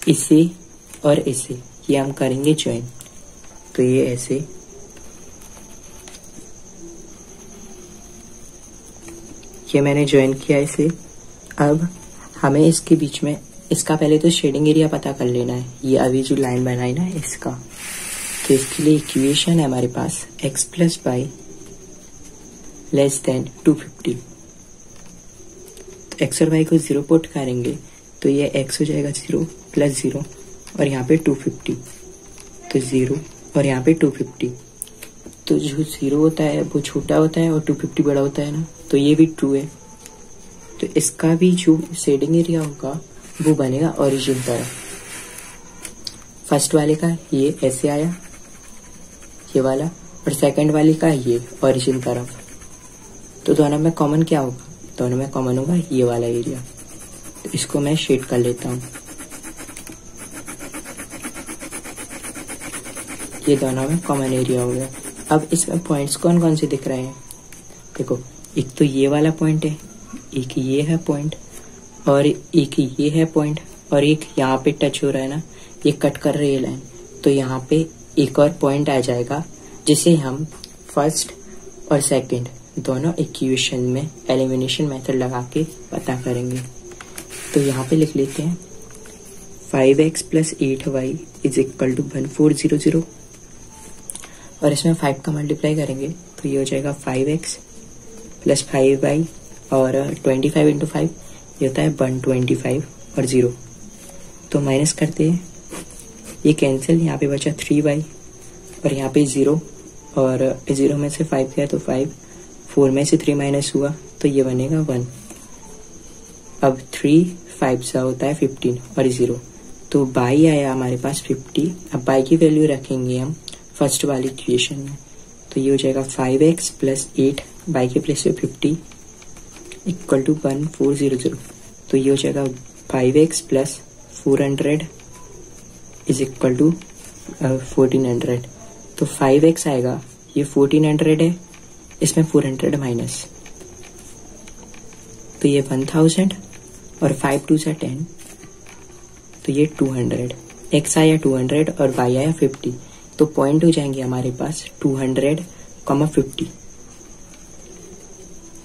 इसे और इसे ये हम करेंगे ज्वाइन। तो ये ऐसे, ये मैंने ज्वाइन किया इसे। अब हमें इसके बीच में, इसका पहले तो शेडिंग एरिया पता कर लेना है, ये अभी जो लाइन बनाई ना इसका। तो इसके लिए इक्वेशन है हमारे पास x + y < 250। तो x और y को 0 पुट करेंगे तो ये x हो जाएगा 0 + 0 और यहाँ पे 250, तो 0 और यहाँ पे 250। तो जो 0 होता है वो छोटा होता है और 250 बड़ा होता है ना, तो ये भी ट्रू है। तो इसका भी जो शेडिंग एरिया होगा वो बनेगा ओरिजिन तरफ। फर्स्ट वाले का ये ऐसे आया, ये वाला, और सेकंड वाले का ये ओरिजिन तरफ। तो दोनों में कॉमन क्या होगा, दोनों में कॉमन होगा ये वाला एरिया। तो इसको मैं शेड कर लेता हूँ। ये दोनों में कॉमन एरिया हो गया। अब इसमें पॉइंट्स कौन कौन से दिख रहे हैं, देखो एक तो ये वाला पॉइंट है, एक ये है पॉइंट, और एक ये है पॉइंट, और एक यहाँ पे टच हो रहा है ना, ये कट कर रही है लाइन, तो यहाँ पे एक और पॉइंट आ जाएगा जिसे हम फर्स्ट और सेकंड दोनों इक्वेशन में एलिमिनेशन मेथड लगा के पता करेंगे। तो यहाँ पे लिख लेते हैं 5x + 8y = 1400 और इसमें 5 का मल्टीप्लाई करेंगे तो ये हो जाएगा 5x + 5y और 25 × 5 ये होता है 125 और 0, तो माइनस करते हैं, ये कैंसिल, यहाँ पे बचा 3y और यहाँ पे 0 और 0 में से 5 गया तो 5, 4 में से 3 माइनस हुआ तो ये बनेगा 1। अब 3 5 सा होता है 15 और 0, तो बाई आया हमारे पास 50। अब बाई की वैल्यू रखेंगे हम फर्स्ट वाली इक्वेशन में, तो ये हो जाएगा 5x + 8 बाई के प्लेस पे 50 = 1400, तो ये हो जाएगा 5x + 400 = 1400। तो 5x आएगा, ये 1400 है, इसमें 400 माइनस, तो ये 1000 और 5 2 = 10, तो ये 200। x आया 200 और y आया 50, तो पॉइंट हो जाएंगे हमारे पास 200, 50।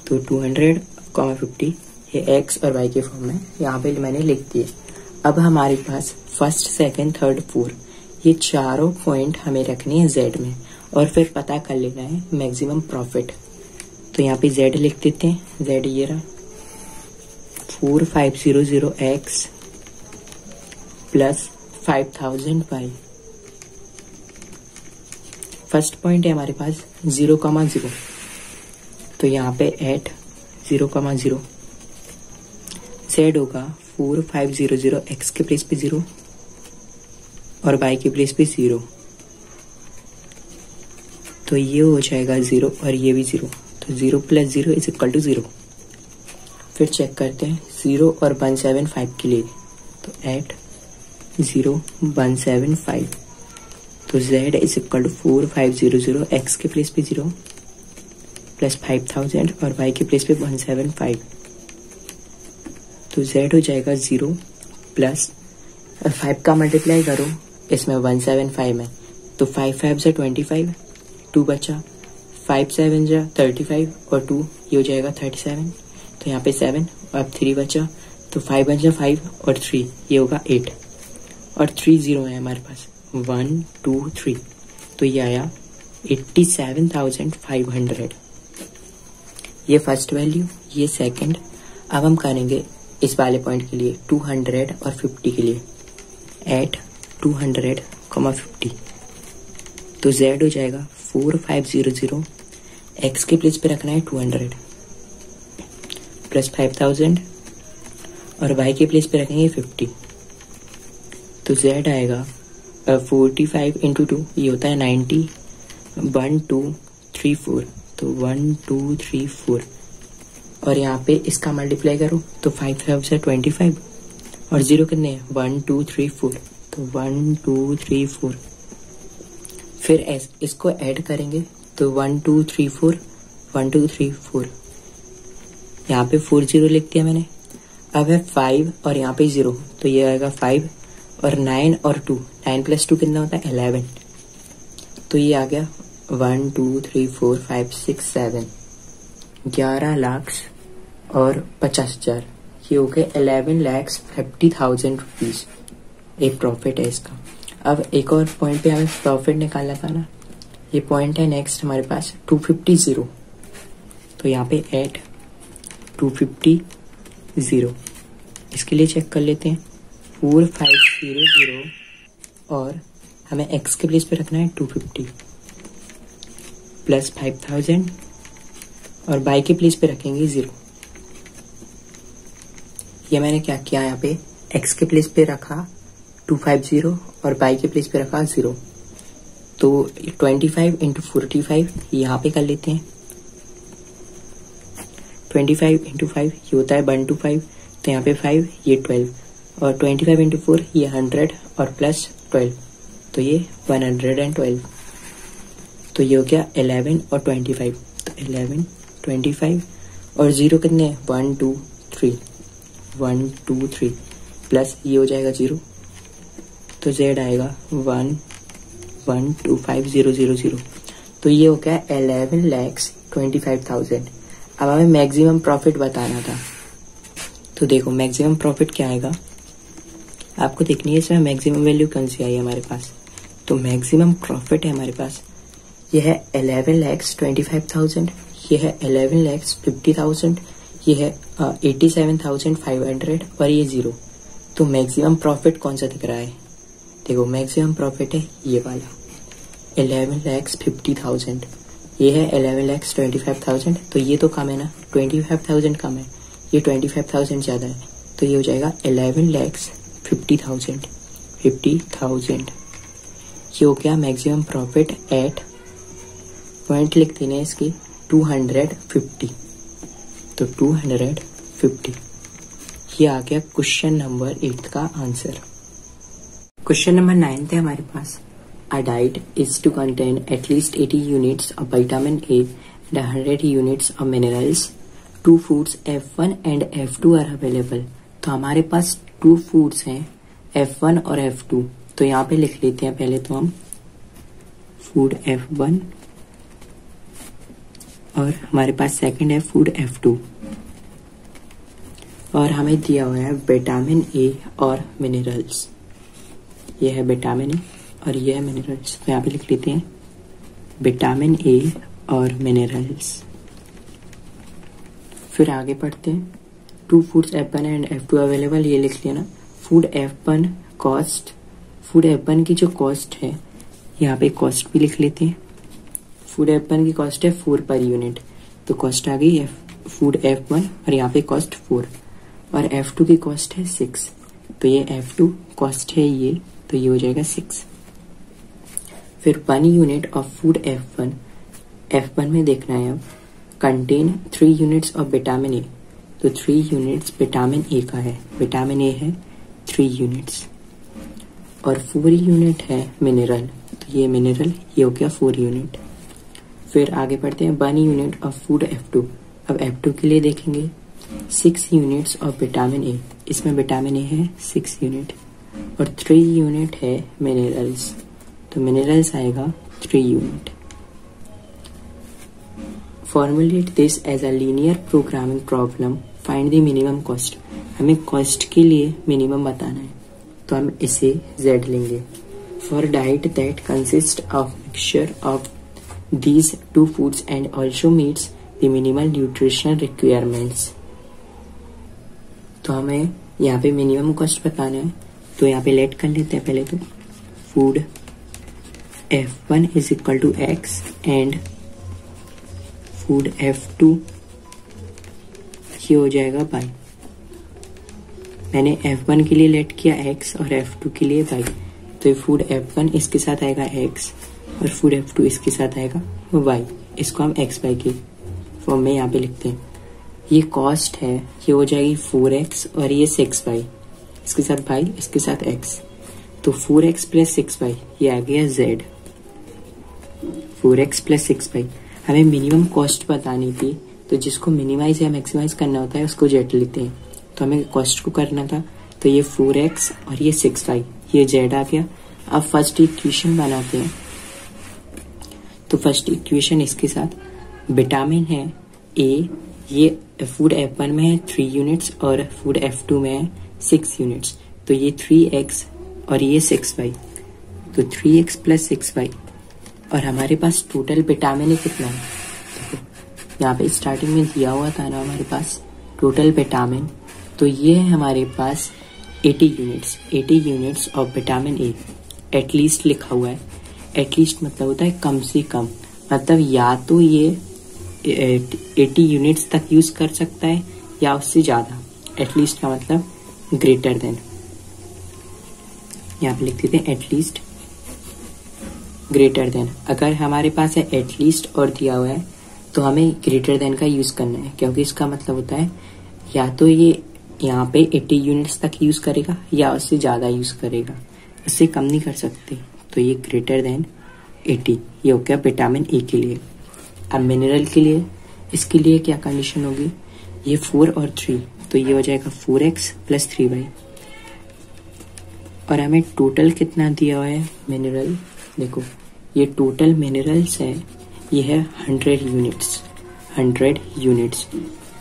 तो 200, 50 ये x और y के फॉर्म में यहाँ पे मैंने लिख दिए। अब हमारे पास फर्स्ट, सेकंड, थर्ड, फोर्थ ये चारों पॉइंट हमें रखने हैं z में और फिर पता कर लेना है मैक्सिमम प्रॉफिट। तो यहाँ पे z लिख देते हैं, z ये रहा 4500x + 5000y। फर्स्ट पॉइंट है हमारे पास 0,0, तो यहाँ पे एट 0,0 z होगा 4500 x के प्लेस पे 0 और y के प्लेस पे 0, तो ये हो जाएगा 0 और ये भी 0, तो 0 + 0 = 0। फिर चेक करते हैं 0 और 175 के लिए, तो एट 0 175, तो z = 4500 x के प्लेस पे 0 + 5000 और y के प्लेस पे 175, तो z हो जाएगा 0 + 5 का मल्टीप्लाई करो इसमें 175 में, तो 5 5 = 25, 2 बचा, 5 7 = 35 और 2 ये हो जाएगा 37, तो यहाँ पे 7 और अब 3 बचा, तो 5 × 5 और 3 ये होगा 8 और 3 0 है हमारे पास 1 2 3, तो ये आया 87,500। ये फर्स्ट वैल्यू, ये सेकंड। अब हम करेंगे इस वाले पॉइंट के लिए 200 और 50 के लिए, एट 200, 50, तो z हो जाएगा 4500 x के प्लेस पे रखना है 200 + 5000 और y के प्लेस पे रखेंगे 50, तो z आएगा 45 × 2 ये होता है 90, 1 2 3 4, तो 1 2 3 4 और यहाँ पे इसका मल्टीप्लाई करो तो 5 5 = 25 और 0 कितने 1 2 3 4, तो 1 2 3 4। फिर इसको ऐड करेंगे तो 1 2 3 4 1 2 3 4, यहाँ पे 4 0 लिख दिया मैंने। अब है 5 और यहाँ पे 0, तो ये आएगा 5 और 9 और 2, 9 + 2 कितना होता है 11, तो ये आ गया 1 2 3 4 5 6 7, 11 लाख और 50,000, ये हो गए 11,50,000 रुपीज एक प्रॉफिट है इसका। अब एक और पॉइंट पे हमें प्रॉफिट निकालना था ना, ये पॉइंट है नेक्स्ट हमारे पास 250, तो यहाँ पे एट 250, इसके लिए चेक कर लेते हैं 4500 और हमें x के प्लेस पे रखना है 250 + 5000 और y के प्लेस पे रखेंगे 0। ये मैंने क्या किया, यहाँ पे x के प्लेस पे रखा 250 और y के प्लेस पे रखा 0, तो 25 × 45 यहाँ पे कर लेते हैं, 25 × 5 ये होता है 125, तो यहाँ पे 5 ये 12 और 25 × 4 ये 100 और प्लस 12, तो ये 112, तो ये हो गया 11 और 25, तो 11 25 और 0 कितने 1 2 3 1 2 3, प्लस ये हो जाएगा 0, तो Z आएगा 1,125,000। तो ये हो गया 11,25,000। अब हमें मैक्सिमम प्रॉफिट बताना था, तो देखो मैक्सिमम प्रॉफिट क्या आएगा आपको देखनी है। इसमें मैक्सिमम वैल्यू कौन सी आई है हमारे पास, तो मैक्सिमम प्रॉफिट है हमारे पास, ये है 11,25,000, ये है 11,50,000, ये है 87,500 और ये 0। तो मैक्सिमम प्रॉफिट कौन सा दिख रहा है, देखो मैक्सिमम प्रॉफिट है ये वाला 11,50,000, ये है 11,25,000। तो ये तो कम है ना, 25,000 कम है, ये 25,000 ज़्यादा है, तो ये हो जाएगा 11,50,000। ये हो गया मैक्सिमम प्रॉफिट एट, पॉइंट लिख देने इसकी 250, तो 250। ये आ गया क्वेश्चन नंबर 8 का आंसर। क्वेश्चन नंबर 9 थे हमारे पास। A diet is to contain at least 80 units of vitamin A and 100 units of minerals. Two foods F1 and F2 are available. तो हमारे पास 2 foods हैं F1 और F2। तो यहाँ पे लिख लेते हैं पहले तो हम फूड F1 और हमारे पास सेकंड है फूड F2, और हमें दिया हुआ है विटामिन ए और मिनरल्स। ये है विटामिन ए और ये है मिनरल्स, तो यहाँ पे लिख लेते हैं विटामिन ए और मिनरल्स। फिर आगे पढ़ते हैं। 2 foods F1 and F2 available, ये लिख लेना। Food F1 cost, food F1 की जो कॉस्ट है यहाँ पे कॉस्ट भी लिख लेते हैं। फूड F1 की कॉस्ट है 4 पर यूनिट, तो कॉस्ट आ गई फूड F1 और यहाँ पे कॉस्ट 4, और F2 की कॉस्ट है 6, तो ये F2 कॉस्ट है ये, तो ये हो जाएगा 6। फिर 1 यूनिट ऑफ फूड F1 में देखना है अब, contain 3 units of vitamin A, तो 3 यूनिट्स विटामिन ए का है, विटामिन ए है 3 यूनिट्स, और 4 यूनिट है मिनरल, तो ये मिनरल ये हो गया 4 यूनिट। फिर आगे बढ़ते हैं 1 यूनिट ऑफ फूड F2। अब F2 के लिए देखेंगे 6 यूनिट्स ऑफ विटामिन ए, इसमें विटामिन ए है 6 यूनिट, और 3 यूनिट है मिनरल्स, तो मिनरल्स आएगा 3 unit. Formulate this as a linear programming problem, find the minimum cost. हमें कॉस्ट के लिए मिनिमम बताना है, तो हम इसे Z लेंगे। For diet that consist of mixture of these 2 foods and also meets the minimal nutritional requirements। तो हमें यहाँ पे मिनिमम कॉस्ट बताना है, तो यहाँ पे लेट कर लेते हैं पहले तो food F1 is equal to X and food F2 ये हो जाएगा Y। मैंने F1 के लिए लेट किया X और F2 के लिए Y, तो ये फूड F1 इसके साथ आएगा X और फूड F2 इसके साथ आएगा Y। इसको हम XY के फॉर्म में यहाँ पे लिखते हैं। ये कॉस्ट है, ये हो जाएगी 4X और ये 6Y, इसके साथ Y इसके साथ X, तो 4X प्लस 6Y ये आ गया Z। 4X plus 6Y। हमें मिनिमम कॉस्ट बतानी थी, तो जिसको मिनिमाइज या मैक्सिमाइज करना होता है उसको Z लेते हैं, तो हमें कॉस्ट को करना था, तो ये 4X और ये 6Y ये Z आ गया। अब फर्स्ट इक्वेशन बनाते हैं, तो फर्स्ट इक्वेशन इसके साथ विटामिन है ए, ये फूड F1 में है 3 यूनिट्स और फूड F2 में है 6 यूनिट्स, तो ये 3X और ये 6Y, तो 3X प्लस 6Y। और हमारे पास टोटल विटामिन कितना है, देखो यहाँ पे स्टार्टिंग में दिया हुआ था ना हमारे पास टोटल विटामिन, तो ये है हमारे पास 80 units of vitamin A. At least लिखा हुआ है, एटलीस्ट मतलब होता है कम से कम, मतलब या तो ये 80 यूनिट्स तक यूज कर सकता है या उससे ज्यादा। एटलीस्ट का मतलब ग्रेटर देन, यहाँ पे लिख देते हैं एटलीस्ट ग्रेटर देन। अगर हमारे पास है एटलीस्ट और दिया हुआ है तो हमें ग्रेटर देन का यूज करना है, क्योंकि इसका मतलब होता है या तो ये यहाँ पे 80 यूनिट्स तक यूज करेगा या उससे ज्यादा यूज करेगा, इससे कम नहीं कर सकते, तो ये ग्रेटर देन 80 ये हो गया विटामिन ए के लिए। अब मिनरल के लिए, इसके लिए क्या कंडीशन होगी, ये 4 और 3, तो ये हो जाएगा 4X प्लस 3Y। और हमें टोटल कितना दिया हुआ है मिनरल, देखो ये टोटल मिनरल्स है, ये है 100 यूनिट्स,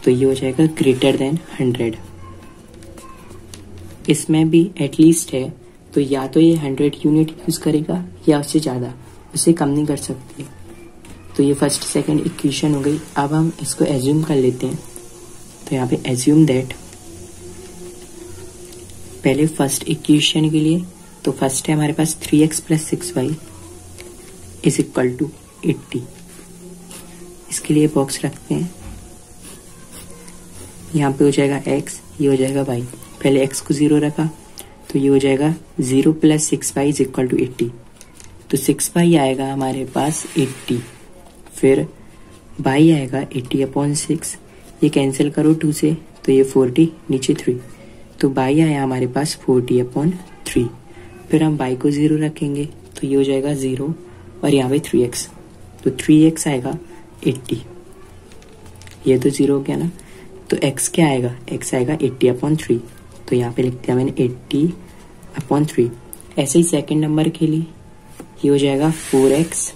तो ये हो जाएगा ग्रेटर देन 100। इसमें भी एटलीस्ट है, तो या तो ये 100 यूनिट यूज करेगा या उससे ज़्यादा, उससे कम नहीं कर सकती। तो ये फर्स्ट सेकंड इक्वेशन हो गई। अब हम इसको एज्यूम कर लेते हैं। तो यहाँ पे एज्यूम दैट, पहले फर्स्ट इक्वेशन के लिए तो फर्स्ट है हमारे पास 3x + 6y is equal to 80। इसके लिए बॉक्स रखते हैं, यहाँ पे हो जाएगा x, ये हो जाएगा y। पहले x को 0 रखा तो ये हो जाएगा 0 + 6y इज इक्वल टू 80। तो 6y आएगा हमारे पास 80, फिर y आएगा 80/6, ये कैंसिल करो 2 से तो ये 40, नीचे 3, तो y आया हमारे पास 40/3। फिर हम y को 0 रखेंगे तो ये हो जाएगा 0 और यहाँ पे 3x, तो 3x आएगा 80, ये तो 0 हो गया ना। तो x क्या आएगा, x आएगा 80/3, तो यहाँ पे लिख दिया मैंने 80/3। ऐसे ही सेकंड नंबर के लिए ये हो जाएगा 4x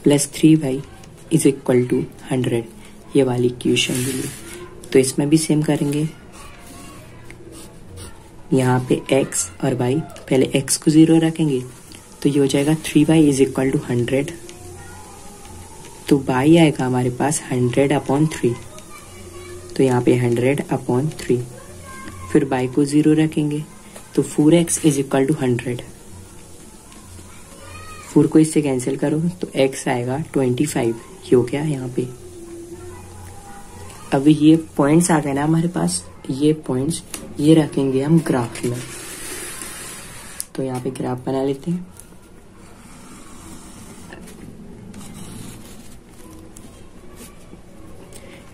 + 3y is equal to 100, ये वाली इक्वेशन के लिए। तो इसमें भी सेम करेंगे, यहाँ पे x और y, पहले x को 0 रखेंगे तो ये हो जाएगा 3y इज इक्वल टू 100, तो y आएगा हमारे पास 100/3, तो यहाँ पे 100/3। फिर y को 0 रखेंगे तो 4x इज इक्वल टू 100, 4 को इससे कैंसिल करो तो x आएगा 25, ये हो गया यहाँ पे। अभी ये पॉइंट्स आ गए ना हमारे पास, ये पॉइंट्स ये रखेंगे हम ग्राफ में। तो यहाँ पे ग्राफ बना लेते हैं।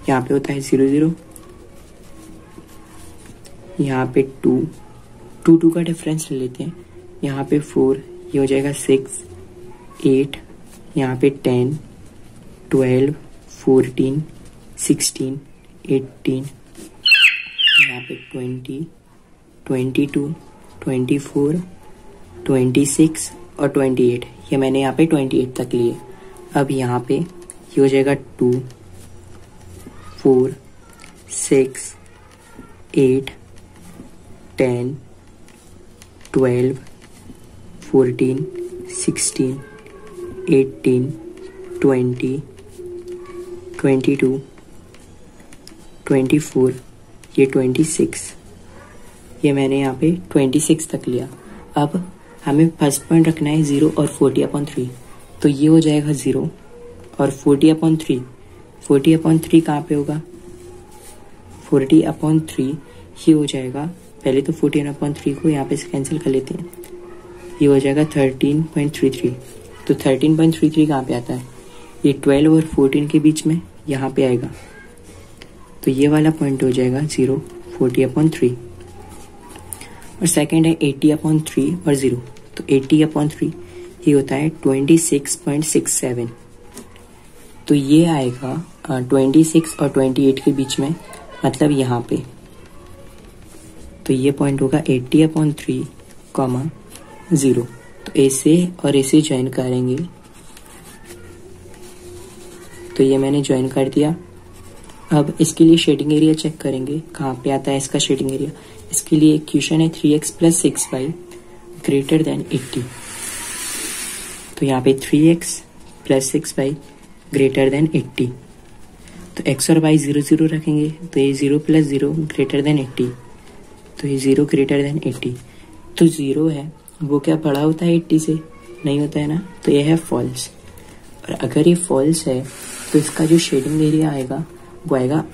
यहाँ पे होता है 0 0, यहाँ पे 2 2 का डिफरेंस ले लेते हैं, यहाँ पे 4, ये हो जाएगा 6 8, यहाँ पे 10 12 14 16 18, यहाँ पे 20 22 24 26 और 28, ये मैंने यहाँ पे 28 तक लिए। अब यहाँ पे ये हो जाएगा 2 4 6 8 10 12 14 16 18 20 22 24, ये 26, ये मैंने यहाँ पे 26 तक लिया। अब हमें फर्स्ट पॉइंट रखना है 0 और 40/3, तो ये हो जाएगा 0 और 40/3, 40/3 कहाँ पे होगा, 40/3 ये हो जाएगा, पहले तो 14/3 को यहाँ पे से कैंसिल कर लेते हैं, ये हो जाएगा 13.33। तो 13.33 कहाँ पे आता है, ये 12 और 14 के बीच में यहाँ पे आएगा, तो ये वाला पॉइंट हो जाएगा 0 40/3। और सेकंड है 80/3 और 0, तो 80/3 ये होता है 26.67, तो ये आएगा 26 और 28 के बीच में, मतलब यहाँ पे। तो ये पॉइंट होगा 80/3, 0। तो ऐसे और ऐसे ज्वाइन करेंगे, तो ये मैंने ज्वाइन कर दिया। अब इसके लिए शेडिंग एरिया चेक करेंगे, कहाँ पे आता है इसका शेडिंग एरिया। इसके लिए इक्वेशन है 3x + 6y ग्रेटर देन 80, तो यहाँ पे 3x + 6y ग्रेटर देन 80, तो x और y 0 0 रखेंगे, तो ये 0 + 0 ग्रेटर देन 80, तो ये 0 ग्रेटर देन 80। तो 0 है वो क्या बड़ा होता है 80 से, नहीं होता है ना, तो ये है फॉल्स। और अगर ये फॉल्स है तो इसका जो शेडिंग एरिया आएगा वो आएगा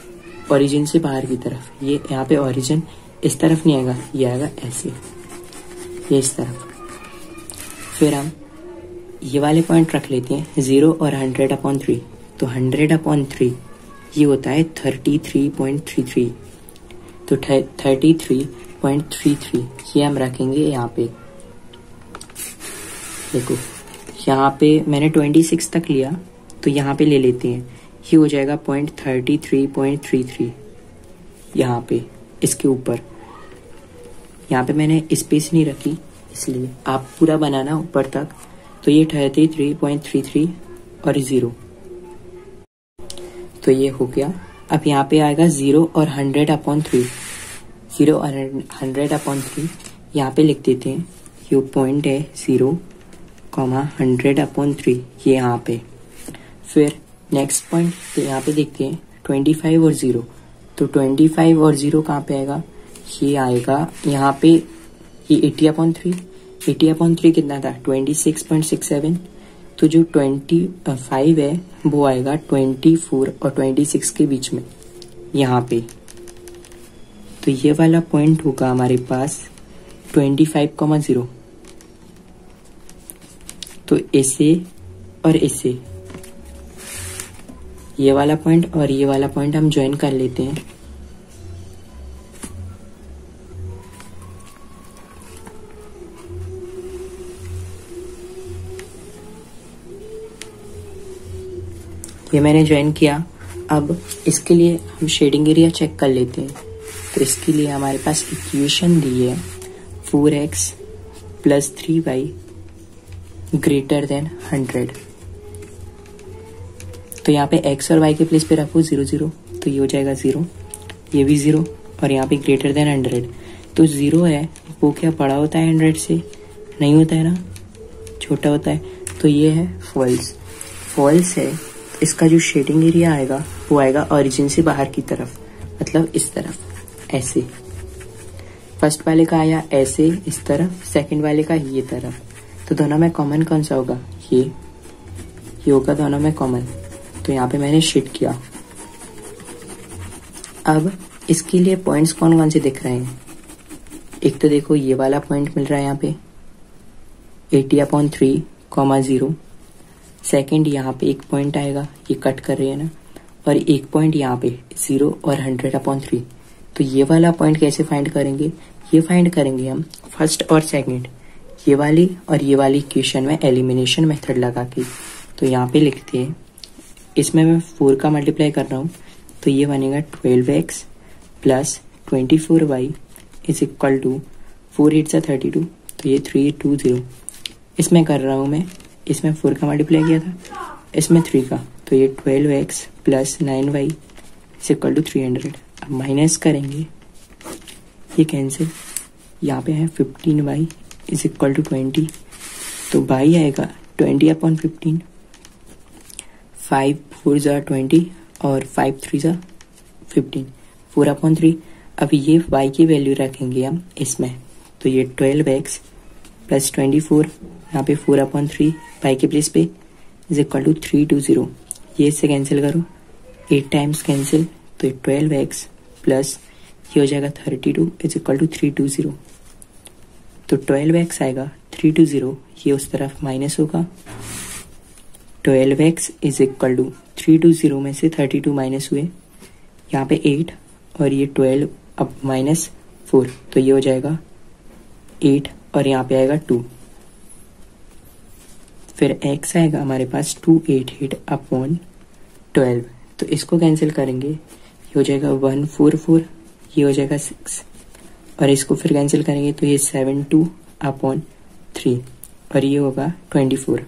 ओरिजिन से बाहर की तरफ। ये यहाँ पे ओरिजिन इस तरफ नहीं आएगा, ये आएगा ऐसे, ये इस तरफ। फिर हम ये वाले पॉइंट रख लेते हैं 0 और 100/3, तो 100/3 ये होता है 33.33, तो 33.33 ये हम रखेंगे यहाँ पे। देखो यहाँ पे मैंने 26 तक लिया, तो यहाँ पे ले लेते हैं, ये हो जाएगा 33.33 यहाँ पे इसके ऊपर। यहाँ पे मैंने स्पेस नहीं रखी, इसलिए आप पूरा बनाना ऊपर तक। तो ये 33.33 और 0, तो ये हो गया। अब यहाँ पे आएगा 0 और 100/3, 0 और 100/3 यहाँ पे लिख देते हैं। ये पॉइंट है 0, 100/3, ये यहाँ पे। फिर नेक्स्ट पॉइंट यहाँ पे देखते हैं 25 और 0। तो 25 और 0 कहाँ पे आएगा, ये आएगा यहाँ पे। ये 80/3, 80/3 कितना था 26.67। तो जो 25 है वो आएगा 24 और 26 के बीच में यहाँ पे। तो ये वाला पॉइंट होगा हमारे पास 25,0। तो ऐसे और ऐसे ये वाला पॉइंट और ये वाला पॉइंट हम ज्वाइन कर लेते हैं। ये मैंने ज्वाइन किया। अब इसके लिए हम शेडिंग एरिया चेक कर लेते हैं। तो इसके लिए हमारे पास इक्वेशन दी है 4x + 3y > 100। तो यहाँ पे x और y के प्लेस पे रखो 0 0, तो ये हो जाएगा 0, ये भी 0 और यहाँ पे > 100। तो 0 है वो क्या बड़ा होता है 100 से? नहीं होता है ना, छोटा होता है। तो ये है फॉल्स। फॉल्स है। इसका जो शेडिंग एरिया आएगा वो आएगा ओरिजिन से बाहर की तरफ, मतलब इस तरफ, ऐसे। फर्स्ट वाले का आया ऐसे इस तरफ, सेकंड वाले का ये तरफ। तो दोनों में कॉमन कौन सा होगा? ये होगा दोनों में कॉमन। तो यहाँ पे मैंने शेड किया। अब इसके लिए पॉइंट्स कौन कौन से दिख रहे हैं? एक तो देखो ये वाला पॉइंट मिल रहा है यहाँ पे 80/3, 0। सेकंड यहाँ पे एक पॉइंट आएगा, ये कट कर रहे हैं ना, और एक पॉइंट यहाँ पे 0 और 100/3। तो ये वाला पॉइंट कैसे फाइंड करेंगे? ये फाइंड करेंगे हम फर्स्ट और सेकंड, ये वाली और ये वाली इक्वेशन में एलिमिनेशन मेथड लगा के। तो यहाँ पे लिखते हैं, इसमें मैं 4 का मल्टीप्लाई कर रहा हूँ, तो ये बनेगा 12x + 24y = 4 8 32। तो ये 320। इसमें कर रहा हूँ मैं, इसमें 4 का मल्टीप्लाई किया था, इसमें 3 का। तो ये 12x + 9y = 300। अब माइनस करेंगे, ये कैंसिल। यहाँ पे है 15y = 20। तो y आएगा 20/15, 5 4 = 20 और 5 3 = 15, 4/3। अब ये y की वैल्यू रखेंगे हम इसमें। तो ये 12x + 24, यहाँ पे 4/3 y के प्लेस पे = 320। ये इससे कैंसिल करो, 8 टाइम्स कैंसिल। तो 12x प्लस ये हो जाएगा 32 = 320। तो 12x आएगा 320, ये उस तरफ माइनस होगा। 12x = 320 में से 32 माइनस हुए, यहाँ पे 8 और ये 12, अब -4। तो ये हो जाएगा 8 और यहाँ पे आएगा 2। फिर x आएगा हमारे पास 288/12। तो इसको कैंसिल करेंगे, ये हो जाएगा 144, ये हो जाएगा 6 और इसको फिर कैंसिल करेंगे तो ये 72/3 और ये होगा 24।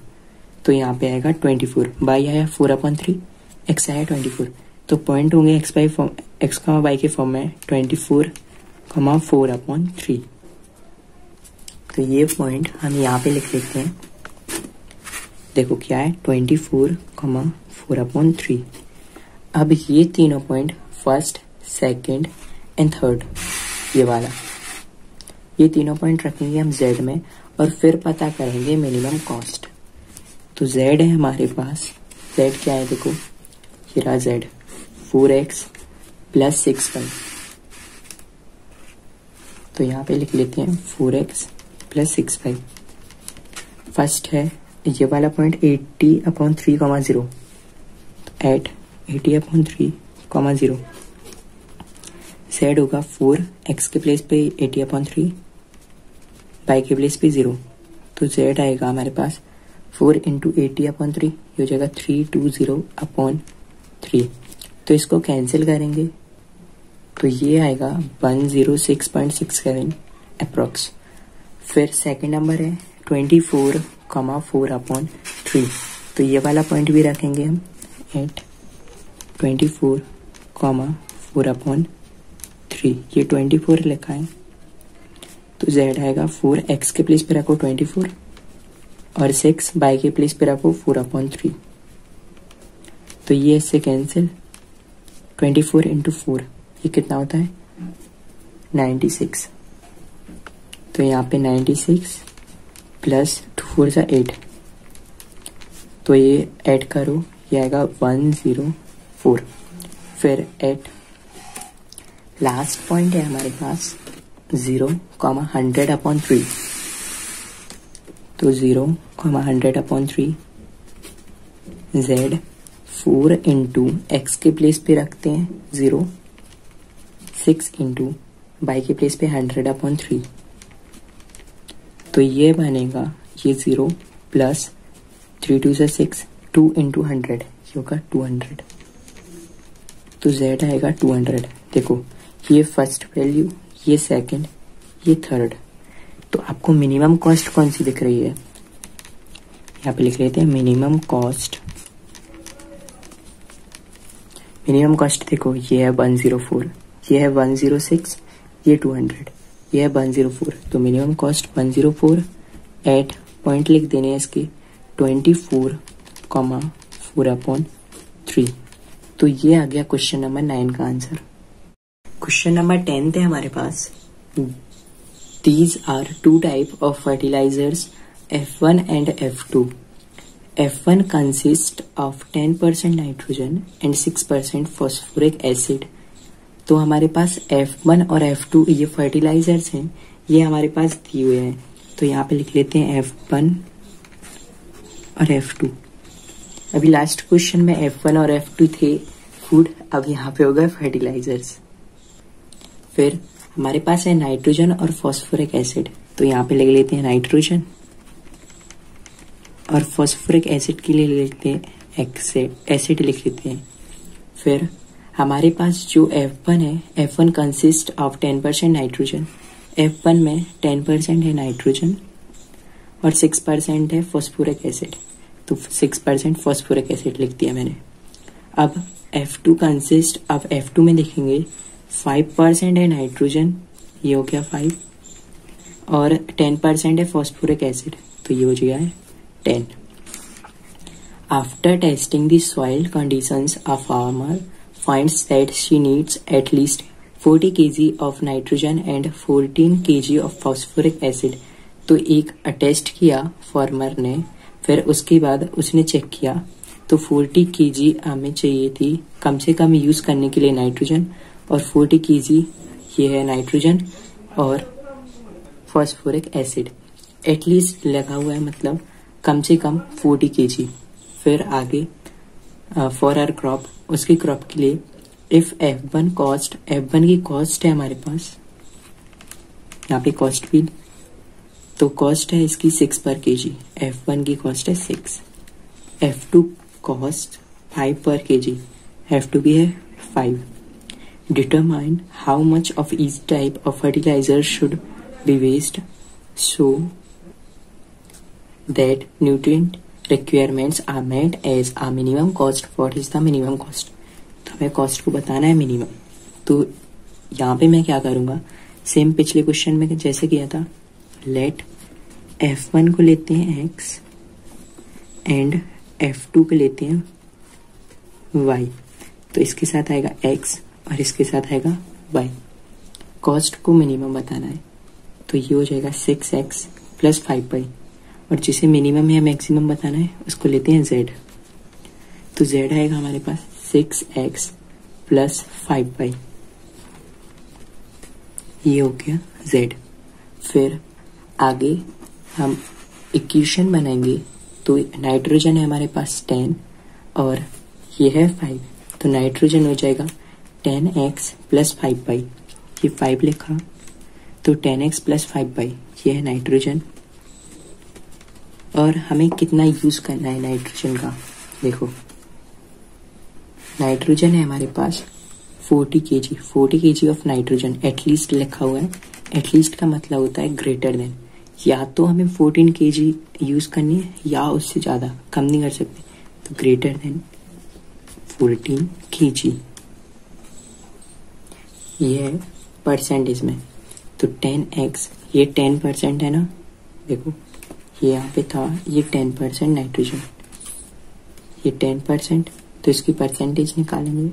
तो यहाँ पे आएगा 24। y आया 4/3, x आया 24। तो पॉइंट होंगे x y के फॉर्म में 24, 4/3। तो ये पॉइंट हम यहाँ पे लिख लेते हैं। देखो क्या है 24, 4/3। अब ये तीनों point first, second and third, ये तीनों पॉइंट रखेंगे हम z में और फिर पता करेंगे मिनिमम कॉस्ट। तो z है हमारे पास, z क्या है देखो, ये रहा z, 4x + 6y। तो यहाँ पे लिख लेते हैं 4x + 6y। फर्स्ट है ये वाला पॉइंट 80/3, 0। एट 80/3, 0। z होगा 4, x के प्लेस पे 80/3, y के प्लेस पे 0। तो z आएगा हमारे पास 4 × 80/3, ये हो जाएगा 320/3। तो इसको कैंसिल करेंगे तो ये आएगा 106.67 अप्रॉक्स। फिर सेकंड नंबर है 24,4/3, तो ये वाला पॉइंट भी रखेंगे हम एट 24,4/3। ये 24 लिखा है, तो z आएगा 4, x के प्लेस पे रखो 24 और 6 y के प्लेस पे रखो 4/3। तो ये इससे कैंसिल, 24 इंटू 4 ये कितना होता है 96। तो यहाँ पे 96 प्लस 2 4 सा 8, तो ये ऐड करो, ये आएगा 104। फिर एट लास्ट पॉइंट है हमारे पास 0,100/3, तो 0,100/3 z 4 इंटू एक्स के प्लेस पे रखते हैं 0, 6 इंटू वाई के प्लेस पे 100/3, तो ये बनेगा ये 0 प्लस 3 2 से 6, 2 इंटू 100 ये होगा 200, तो z आएगा 200। देखो ये फर्स्ट वैल्यू, ये सेकंड, ये थर्ड। तो आपको मिनिमम कॉस्ट कौन सी दिख रही है, यहाँ पे लिख लेते हैं मिनिमम कॉस्ट। मिनिमम कॉस्ट देखो ये है 104, ये है 106, ये 200, ये है 104, तो मिनिमम कॉस्ट 104 एट पॉइंट लिख देने हैं इसके 24,4/3। तो ये आ गया क्वेश्चन नंबर 9 का आंसर। क्वेश्चन नंबर 10 है हमारे पास। These are two type of fertilizers, F1 and F2. F1 consists of 10% nitrogen and 6% phosphoric acid. तो हमारे पास F1 और F2 ये फर्टिलाइजर्स हैं, ये हमारे पास दिए हुए हैं। तो यहाँ पे लिख लेते हैं F1 और F2। अभी लास्ट क्वेश्चन में F1 और F2 थे फूड, अब यहाँ पे होगा फर्टिलाइजर्स। फिर हमारे पास है नाइट्रोजन और फॉस्फोरिक एसिड, तो यहाँ पे लिख लेते हैं नाइट्रोजन और फॉस्फोरिक एसिड के लिए लिखते हैं एसिड लिख लेते हैं। फिर हमारे पास जो F1 है, F1 consist of 10% nitrogen, F1 में 10% है नाइट्रोजन और 6% है फॉस्फोरिक एसिड, तो 6% फॉस्फोरिक एसिड लिख दिया मैंने। अब F2 कंसिस्ट ऑफ, F2 में देखेंगे 5% है नाइट्रोजन, ये हो गया 5, और 10% है फॉस्फोरिक एसिड, तो ये हो गया है 10। After testing the soil conditions a farmer finds that she needs at least 40 kg of nitrogen and 14 kg of phosphoric acid। तो एक टेस्ट किया फार्मर ने, फिर उसके बाद उसने चेक किया तो 40 kg हमें चाहिए थी कम से कम यूज करने के लिए नाइट्रोजन, और 40 kg ये है नाइट्रोजन और फॉस्फोरिक एसिड। एटलीस्ट लगा हुआ है, मतलब कम से कम 40 kg। फिर आगे फॉर आवर क्रॉप, उसकी क्रॉप के लिए इफ F1 कॉस्ट, F1 की कॉस्ट है हमारे पास, यहाँ पे कॉस्ट भी, तो कॉस्ट है इसकी 6 पर kg, F1 की कॉस्ट है 6। F2 कॉस्ट 5 पर kg, F2 भी है 5। Determine how much of each type of fertiliser should be waste so that nutrient requirements are met as a minimum cost। What is the minimum cost? तो हमें cost को बताना है minimum. तो यहाँ पे मैं क्या करूँगा, सेम पिछले क्वेश्चन में जैसे किया था, लेट F1 को लेते हैं x एंड F2 को लेते हैं y, तो इसके साथ आएगा x और इसके साथ आएगा y। कॉस्ट को मिनिमम बताना है, तो ये हो जाएगा 6x प्लस 5y, और जिसे मिनिमम या मैक्सिमम बताना है उसको लेते हैं z। तो z आएगा हमारे पास 6x प्लस 5y, ये हो गया z। फिर आगे हम इक्वेशन बनाएंगे, तो नाइट्रोजन है हमारे पास 10 और ये है 5, तो नाइट्रोजन हो जाएगा 10x प्लस 5y, ये 5 लिखा, तो 10x प्लस 5y ये है नाइट्रोजन। और हमें कितना यूज करना है नाइट्रोजन का, देखो नाइट्रोजन है हमारे पास 40 kg ऑफ नाइट्रोजन, एटलीस्ट लिखा हुआ है एटलीस्ट का मतलब होता है ग्रेटर देन, या तो हमें 14 kg यूज करनी है या उससे ज्यादा, कम नहीं कर सकते, तो ग्रेटर देन 14 kg। ये है परसेंटेज में, तो 10x, ये 10% है ना, देखो ये यहाँ पे था, ये 10% नाइट्रोजन, ये 10%, तो इसकी परसेंटेज निकालेंगे,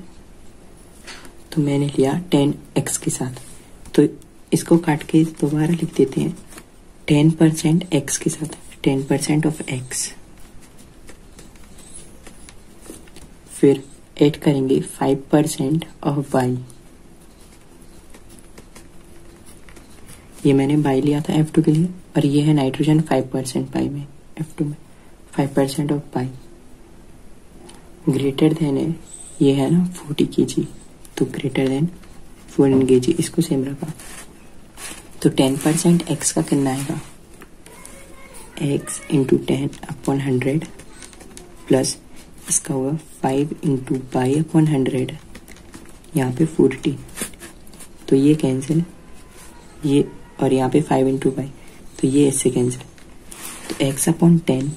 तो मैंने लिया 10x के साथ, तो इसको काट के दोबारा लिख देते हैं 10% x के साथ, 10% ऑफ x, फिर ऐड करेंगे 5% ऑफ y, ये मैंने बाई लिया था F2 के लिए, और ये है नाइट्रोजन 5% बाई में, F2 में 5% ऑफ बाई, ग्रेटर देन है, ये है ना 40 kg, तो ग्रेटर देन 14 kg, इसको सेम रखा, तो 10% x का कितना आएगा, x इंटू 10/100 प्लस इसका होगा 5 इंटू बाई अपॉन 100, यहाँ पे 40, तो ये कैंसिल, ये और यहाँ पे 5 इंटू बाई, तो ये इससे कैंसिल, तो x upon 10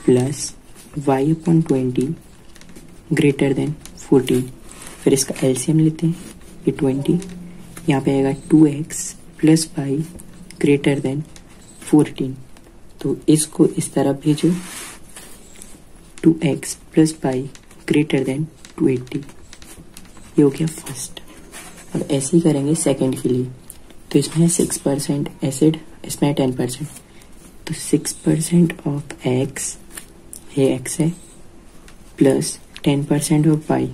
plus y upon 20 greater than 14, फिर इसका एलसीएम लेते हैं, ये 20, यहाँ पे आएगा 2x plus y greater than 14, तो इसको इस तरफ भेजो, 2x plus y greater than 280, ये हो गया फर्स्ट। अब ऐसे ही करेंगे सेकंड के लिए, तो इसमें है 6% एसिड, इसमें है 10%, तो 6% ऑफ x, ये x है, प्लस 10% ऑफ y,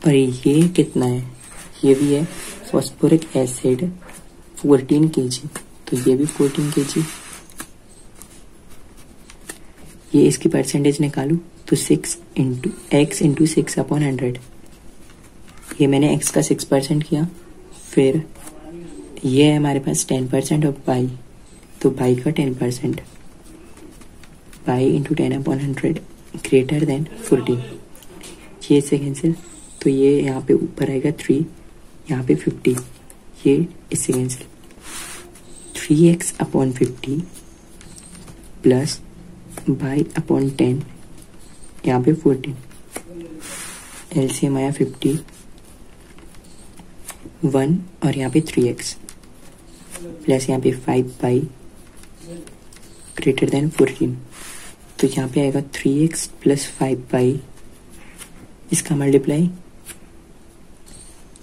और ये कितना है, ये भी है फॉस्फोरिक एसिड 14 kg, तो ये भी 14 kg, ये इसकी परसेंटेज निकालू, तो 6 इंटू x इंटू 6/100, ये मैंने x का 6% किया, फिर ये है हमारे पास 10% ऑफ बाई, तो बाई का 10%, बाई इंटू 10/100 ग्रेटर देन 14, ये इससे कैंसिल, तो ये यहाँ पे ऊपर आएगा 3, यहाँ पे 50, ये इससे cancel, 3x/50 plus by upon 10, यहाँ पे 14, एलसीएम आया 50, 1 और यहाँ पे 3x प्लस यहाँ पे 5 बाई ग्रेटर देन 14, तो यहाँ पे आएगा 3x प्लस 5 बाई, इसका मल्टीप्लाई,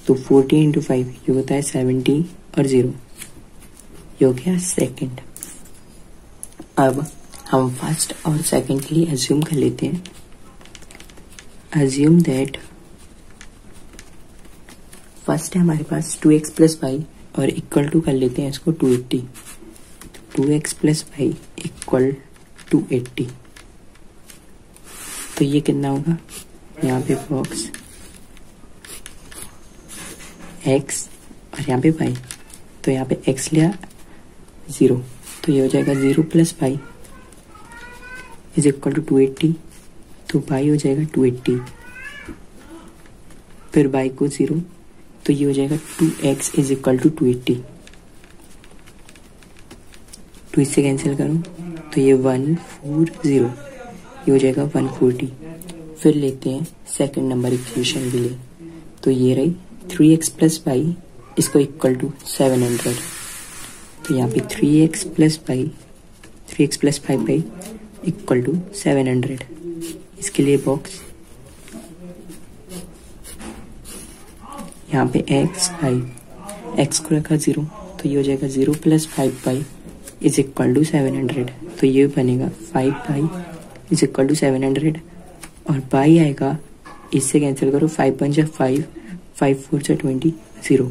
तो 40 इंटू 5 ये होता है 70 और 0, ये हो गया सेकंड। अब हम फर्स्ट और सेकंड के लिए अज्यूम कर लेते हैं, अज्यूम दैट फर्स्ट है हमारे पास 2x प्लस y और इक्वल टू कर लेते हैं इसको 280, 2x प्लस y इक्वल 280, तो ये कितना होगा, यहाँ पे बॉक्स x और यहाँ पे y, तो यहाँ पे x लिया 0, तो ये हो जाएगा 0 plus y is equal to 280, तो y हो जाएगा 280, फिर y को 0, तो ये हो जाएगा 2x इज इक्वल टू 280, 2 इससे कैंसिल करूँ तो ये 140, ये हो जाएगा 140। फिर लेते हैं सेकंड नंबर इक्वेशन के लिए, तो ये रही 3x प्लस वाई इसको इक्वल टू 700, तो यहाँ पे 3x plus 5 Y equal to 700, इसके लिए बॉक्स यहाँ पे x को रखा 0, तो ये हो जाएगा 0 प्लस 5 पाई इज इक्वल टू 700, तो ये बनेगा 5 पाई इज इक्वल टू 700, और पाई आएगा इससे कैंसिल करो, 5 1 जा 5, 5 4 जा 20, 0,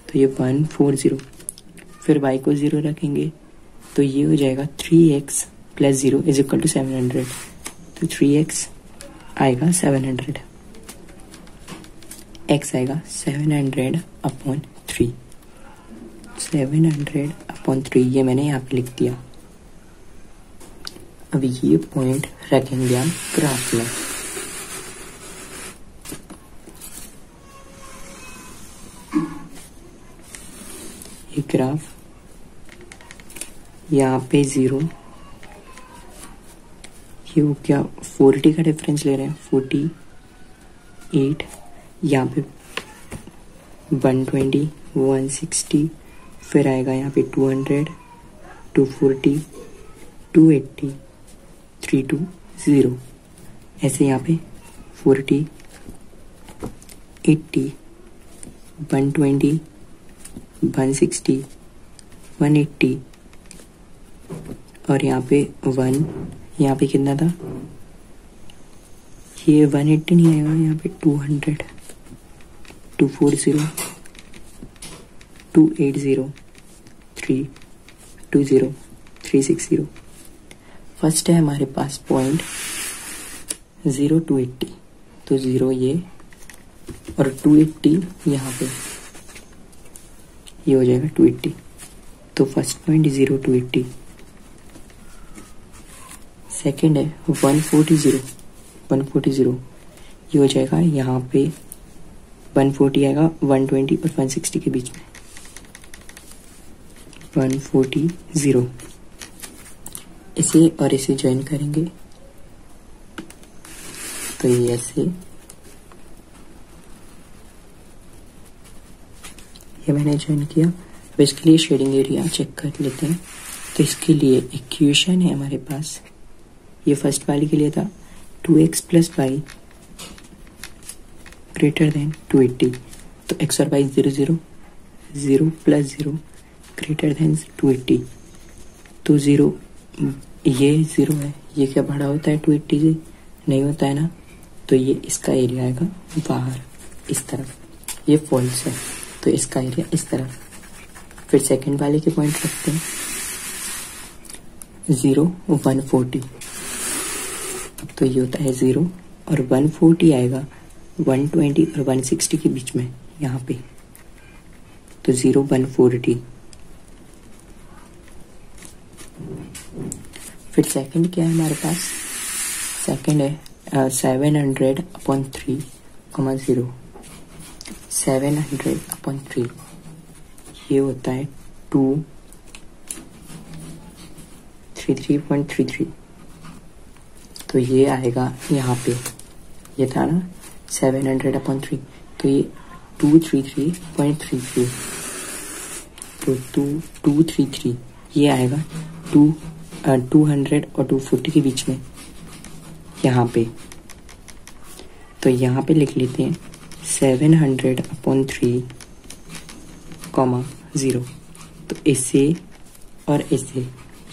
तो ये 140, फिर y को 0 रखेंगे तो ये हो जाएगा 3x plus 0 is equal to 700, तो 3x आएगा 700, x आएगा 700 अपॉन 3, 700 अपॉन 3 ये मैंने यहाँ पे लिख दिया। अब ये पॉइंट रखेंगे हम ग्राफ में। ग्राफ, यहाँ पे 0, ये वो क्या 40 का डिफरेंस ले रहे हैं, 48, यहाँ पे 120, 160, फिर आएगा यहाँ पे 200, 240, 280, 320, ऐसे यहाँ पे 40, 80, 120, 160, 180 और यहाँ पे 1, यहाँ पे कितना था, ये 180 नहीं आएगा, यहाँ पे 200, 240, 280, 320, 360। फर्स्ट है हमारे पास पॉइंट 0 to 80, तो 0 ये और 280 यहाँ पे, ये हो जाएगा 280। तो फर्स्ट पॉइंट 0 to 80। सेकेंड है 140, 140, ये हो जाएगा यहाँ पे 140 आएगा 120 और 160 के बीच में, 140, इसे और इसे ज्वाइन करेंगे तो ये ऐसे, ये मैंने ज्वाइन किया। अब इसके लिए शेडिंग एरिया चेक कर लेते हैं। तो इसके लिए इक्वेशन है हमारे पास, ये फर्स्ट वाली के लिए था 2x + y ग्रेटर देन 280, तो x और y 0 0 0 + 0 ग्रेटर देन 280, तो 0 ये 0 है, ये क्या बड़ा होता है 280 से, नहीं होता है ना, तो ये इसका एरिया आएगा बाहर इस तरफ, ये फॉल्स है तो इसका एरिया इस तरफ। फिर सेकंड वाले के पॉइंट रखते हैं 0 140, तो ये होता है 0 और 140 आएगा 120 और 160 के बीच में यहाँ पे, तो 0 140। फिर सेकंड क्या है हमारे पास, सेकंड है 700/3, 0 700/3, ये होता है 233.33, तो ये आएगा यहाँ पे, ये था ना 700/3, तो ये 233.33, तो 233 ये आएगा 200 और 240 के बीच में यहाँ पे, तो यहाँ पे लिख लेते हैं 700/3, 0, तो इससे और इससे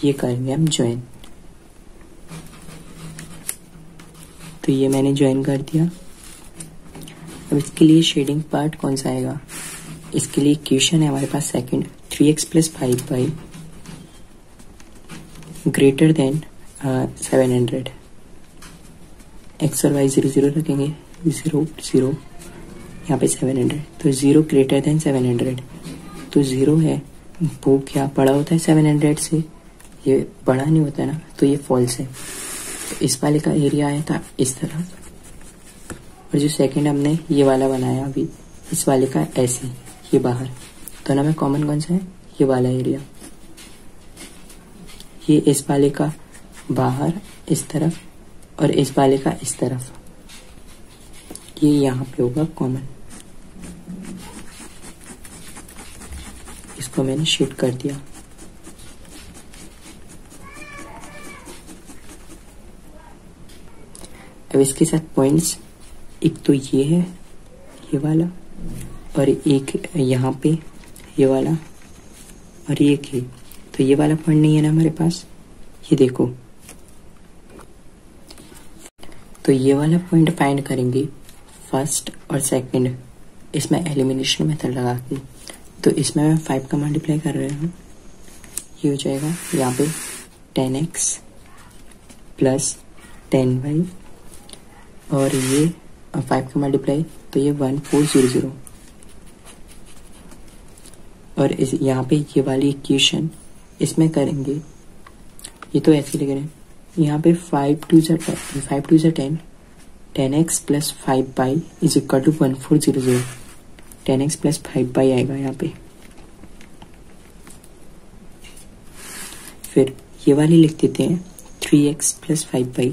ये करेंगे हम ज्वाइन, तो ये मैंने ज्वाइन कर दिया। अब इसके लिए शेडिंग पार्ट कौन सा आएगा, इसके लिए इक्वेशन है हमारे पास second 3x + 5y greater than 700, x और y 0 0 रखेंगे, 0 0 यहाँ पे 700, तो 0 ग्रेटर देन 700, तो 0 है वो क्या बड़ा होता है 700 से, ये बड़ा नहीं होता है ना, तो ये फॉल्स है। तो इस वाले का एरिया आया था इस तरफ, और जो सेकंड हमने ये वाला बनाया अभी, इस वाले का ऐसे ये बाहर, तो ना में कॉमन कौन सा है, ये वाला एरिया, ये इस वाले का बाहर इस तरफ और इस वाले का इस तरफ, ये यहाँ पे होगा कॉमन, इसको मैंने शिफ्ट कर दिया। अब इसके साथ पॉइंट्स, एक तो ये है ये वाला, और एक यहाँ पे ये वाला, और ये है, तो ये वाला पॉइंट नहीं है ना हमारे पास, ये देखो, तो ये वाला पॉइंट फाइंड करेंगे फर्स्ट और सेकंड, इसमें एलिमिनेशन मेथड लगा के, तो इसमें मैं 5 का मल्टीप्लाई कर रहा हूँ, ये हो जाएगा यहाँ पे 10x + 10y, और ये 5 का मल्टीप्लाई, तो ये 1400, और इस यहाँ पे ये वाली इक्वेशन इसमें करेंगे, ये तो ऐसे लिख रहे हैं, यहाँ पे 5 2 10, 10x + 5y = 1400, 10x + 5y आएगा यहाँ पे, फिर ये वाली लिख देते हैं 3x plus 5y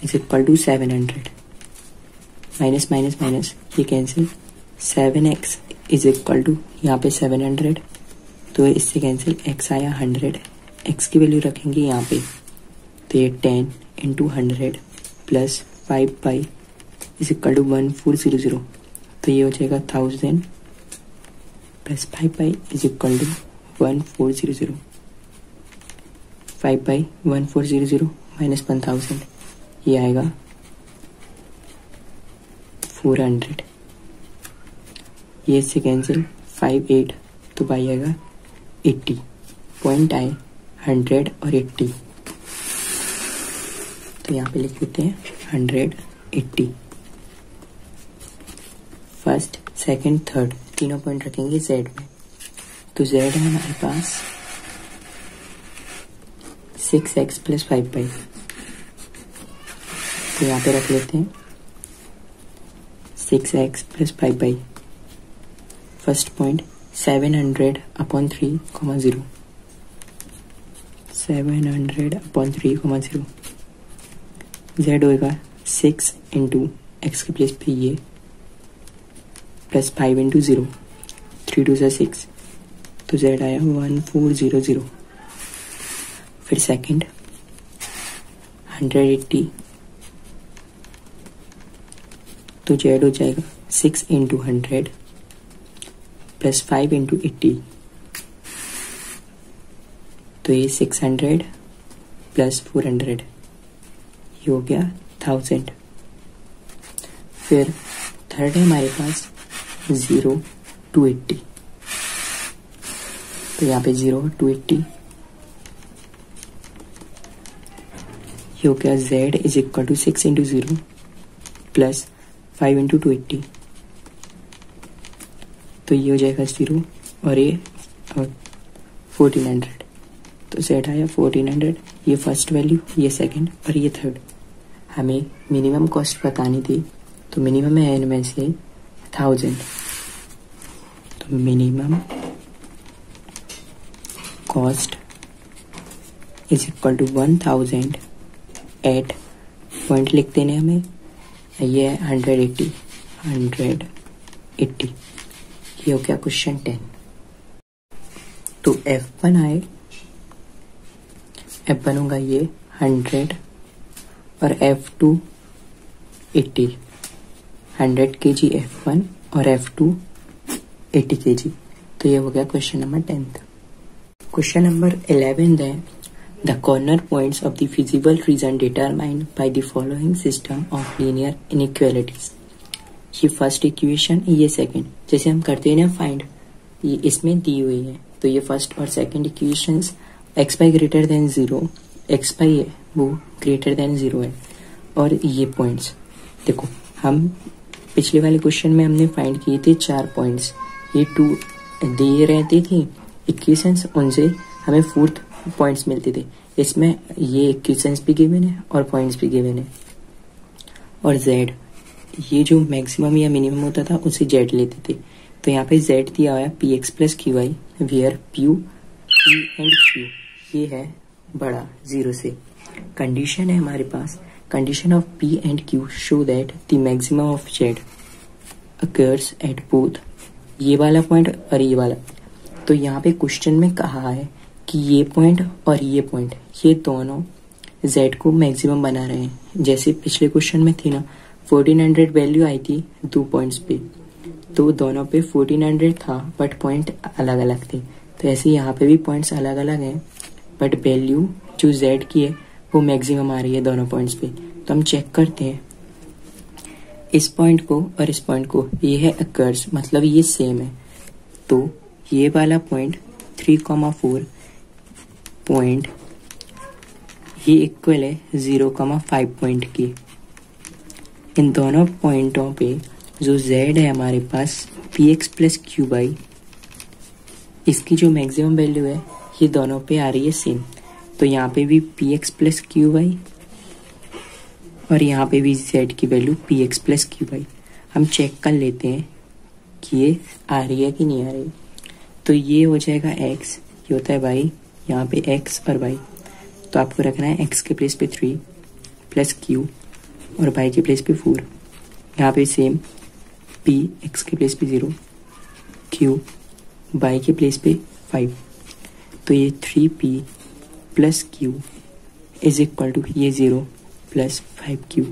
is equal to 700, minus minus minus ये cancel, 7x is equal to यहाँ पे 700, तो इससे कैंसिल, x आया 100, x की वैल्यू रखेंगे यहाँ पे, तो ये 10 into 100 plus 5y is equal to 1400, तो ये हो जाएगा 1000 plus 5y is equal to 1400, 5y 1400 minus 1000 ये आएगा 400, ये इससे कैंसिल, 5 8 तो y आएगा 80, पॉइंट आए 100 और 80, तो यहाँ पे लिख देते हैं 180, फर्स्ट सेकंड थर्ड तीनों पॉइंट रखेंगे z में, तो z है हमारे पास 6x प्लस 5y, तो यहाँ पे रख लेते हैं 6x plus 5y, first point 700 upon 3 comma 0, 700 upon 3 comma 0, z होएगा 6 इंटू एक्स के प्लेस पे ये प्लस 5 इंटू 0, 3 2 6, तो z आया 1400, फिर सेकंड 180, तो z हो जाएगा 6 इंटू 100 प्लस 5 इंटू 80, तो ये 600 प्लस 400 ये हो गया 1000, फिर थर्ड है हमारे पास 0 to 80, तो यहाँ पे 0 to 80 ये हो गया z is equal to 6 into 0 plus 5 into 280, तो ये हो जाएगा 0 और ये 1400, तो z आया 1400, ये फर्स्ट वैल्यू, ये सेकंड और ये थर्ड। हमें मिनिमम कॉस्ट बतानी थी, तो मिनिमम है इनमें से 1000, तो minimum cost is equal to 1000 at point लिख देने हमें, ये है 180, ये हो गया क्वेश्चन 10। तो F1 आए, F1 होगा ये 100 और F2 80, 100 kg F1 और F2 80 kg, तो ये हो गया क्वेश्चन नंबर 10। क्वेश्चन नंबर 11 है, the corner points of the feasible region determined by the following system of linear inequalities. ये फर्स्ट इक्वेशन, ये सेकंड, जैसे हम करते हैं ना फाइंड, ये इसमें दी हुई है, तो ये फर्स्ट और second equations x by greater than 0, x by है वो ग्रेटर देन 0 है, और ये पॉइंट्स देखो, हम पिछले वाले क्वेश्चन में हमने फाइंड किए थे 4 पॉइंट्स, ये 2 दे रहती थी इक्वेशंस, उनसे हमें 4th पॉइंट्स मिलते थे। इसमें ये इक्वेशंस भी गिवन है और पॉइंट्स भी गिवन है, और z ये जो मैक्सिमम या मिनिमम होता था उसे z लेते थे, तो यहाँ पे z दिया हुआ है px plus qy, where p and q ये है बड़ा 0 से। कंडीशन है हमारे पास, condition of p and q show that the maximum of z occurs at both, ये वाला पॉइंट और ये वाला। तो यहाँ पे क्वेश्चन में कहा है कि ये पॉइंट और ये पॉइंट, ये दोनों z को मैक्सिमम बना रहे हैं। जैसे पिछले क्वेश्चन में थी ना, 1400 वैल्यू आई थी 2 पॉइंट्स पे, तो दोनों पे 1400 था बट पॉइंट अलग अलग थे, तो ऐसे यहाँ पे भी पॉइंट्स अलग अलग हैं बट वैल्यू जो z की है वो मैक्सिमम आ रही है दोनों पॉइंट्स पे। तो हम चेक करते हैं इस पॉइंट को और इस पॉइंट को, ये है अकर्स, मतलब ये सेम है, तो ये वाला पॉइंट 3,4 पॉइंट ये इक्वल है 0,5 पॉइंट की। इन दोनों पॉइंटों पे जो z है हमारे पास px प्लस क्यू बाई, इसकी जो मैक्सिमम वैल्यू है ये दोनों पे आ रही है सेम, तो यहाँ पे भी px प्लस क्यू बाई और यहाँ पे भी z की value px plus Q by. हम चेक कर लेते हैं कि ये आ रही है कि नहीं आ रही। तो ये हो जाएगा x, ये होता है y, यहाँ पे x और y, तो आपको रखना है x के प्लेस पे 3 प्लस q और y के प्लेस पे 4। यहाँ पे सेम p x के प्लेस पे 0, q y के प्लेस पे 5, तो ये 3p plus q is equal to ये 0 प्लस 5q।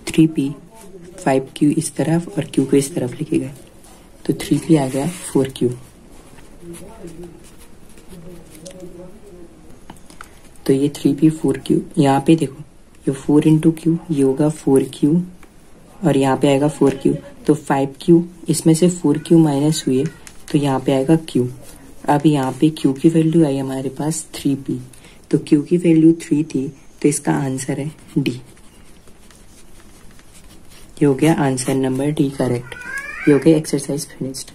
3p 5q इस तरफ और q को इस तरफ लिखे गए, तो 3p आ गया 4q। तो ये 3p 4q, यहाँ पे देखो ये 4 इंटू क्यू, ये होगा 4q और यहाँ पे आएगा 4q, तो 5q इसमें से 4q माइनस हुए तो यहाँ पे आएगा q। अब यहाँ पे q की वैल्यू आई हमारे पास 3p, तो q की वैल्यू 3 थी, तो इसका आंसर है डी। ये हो गया आंसर नंबर डी करेक्ट। ये हो गया एक्सरसाइज फिनिश्ड।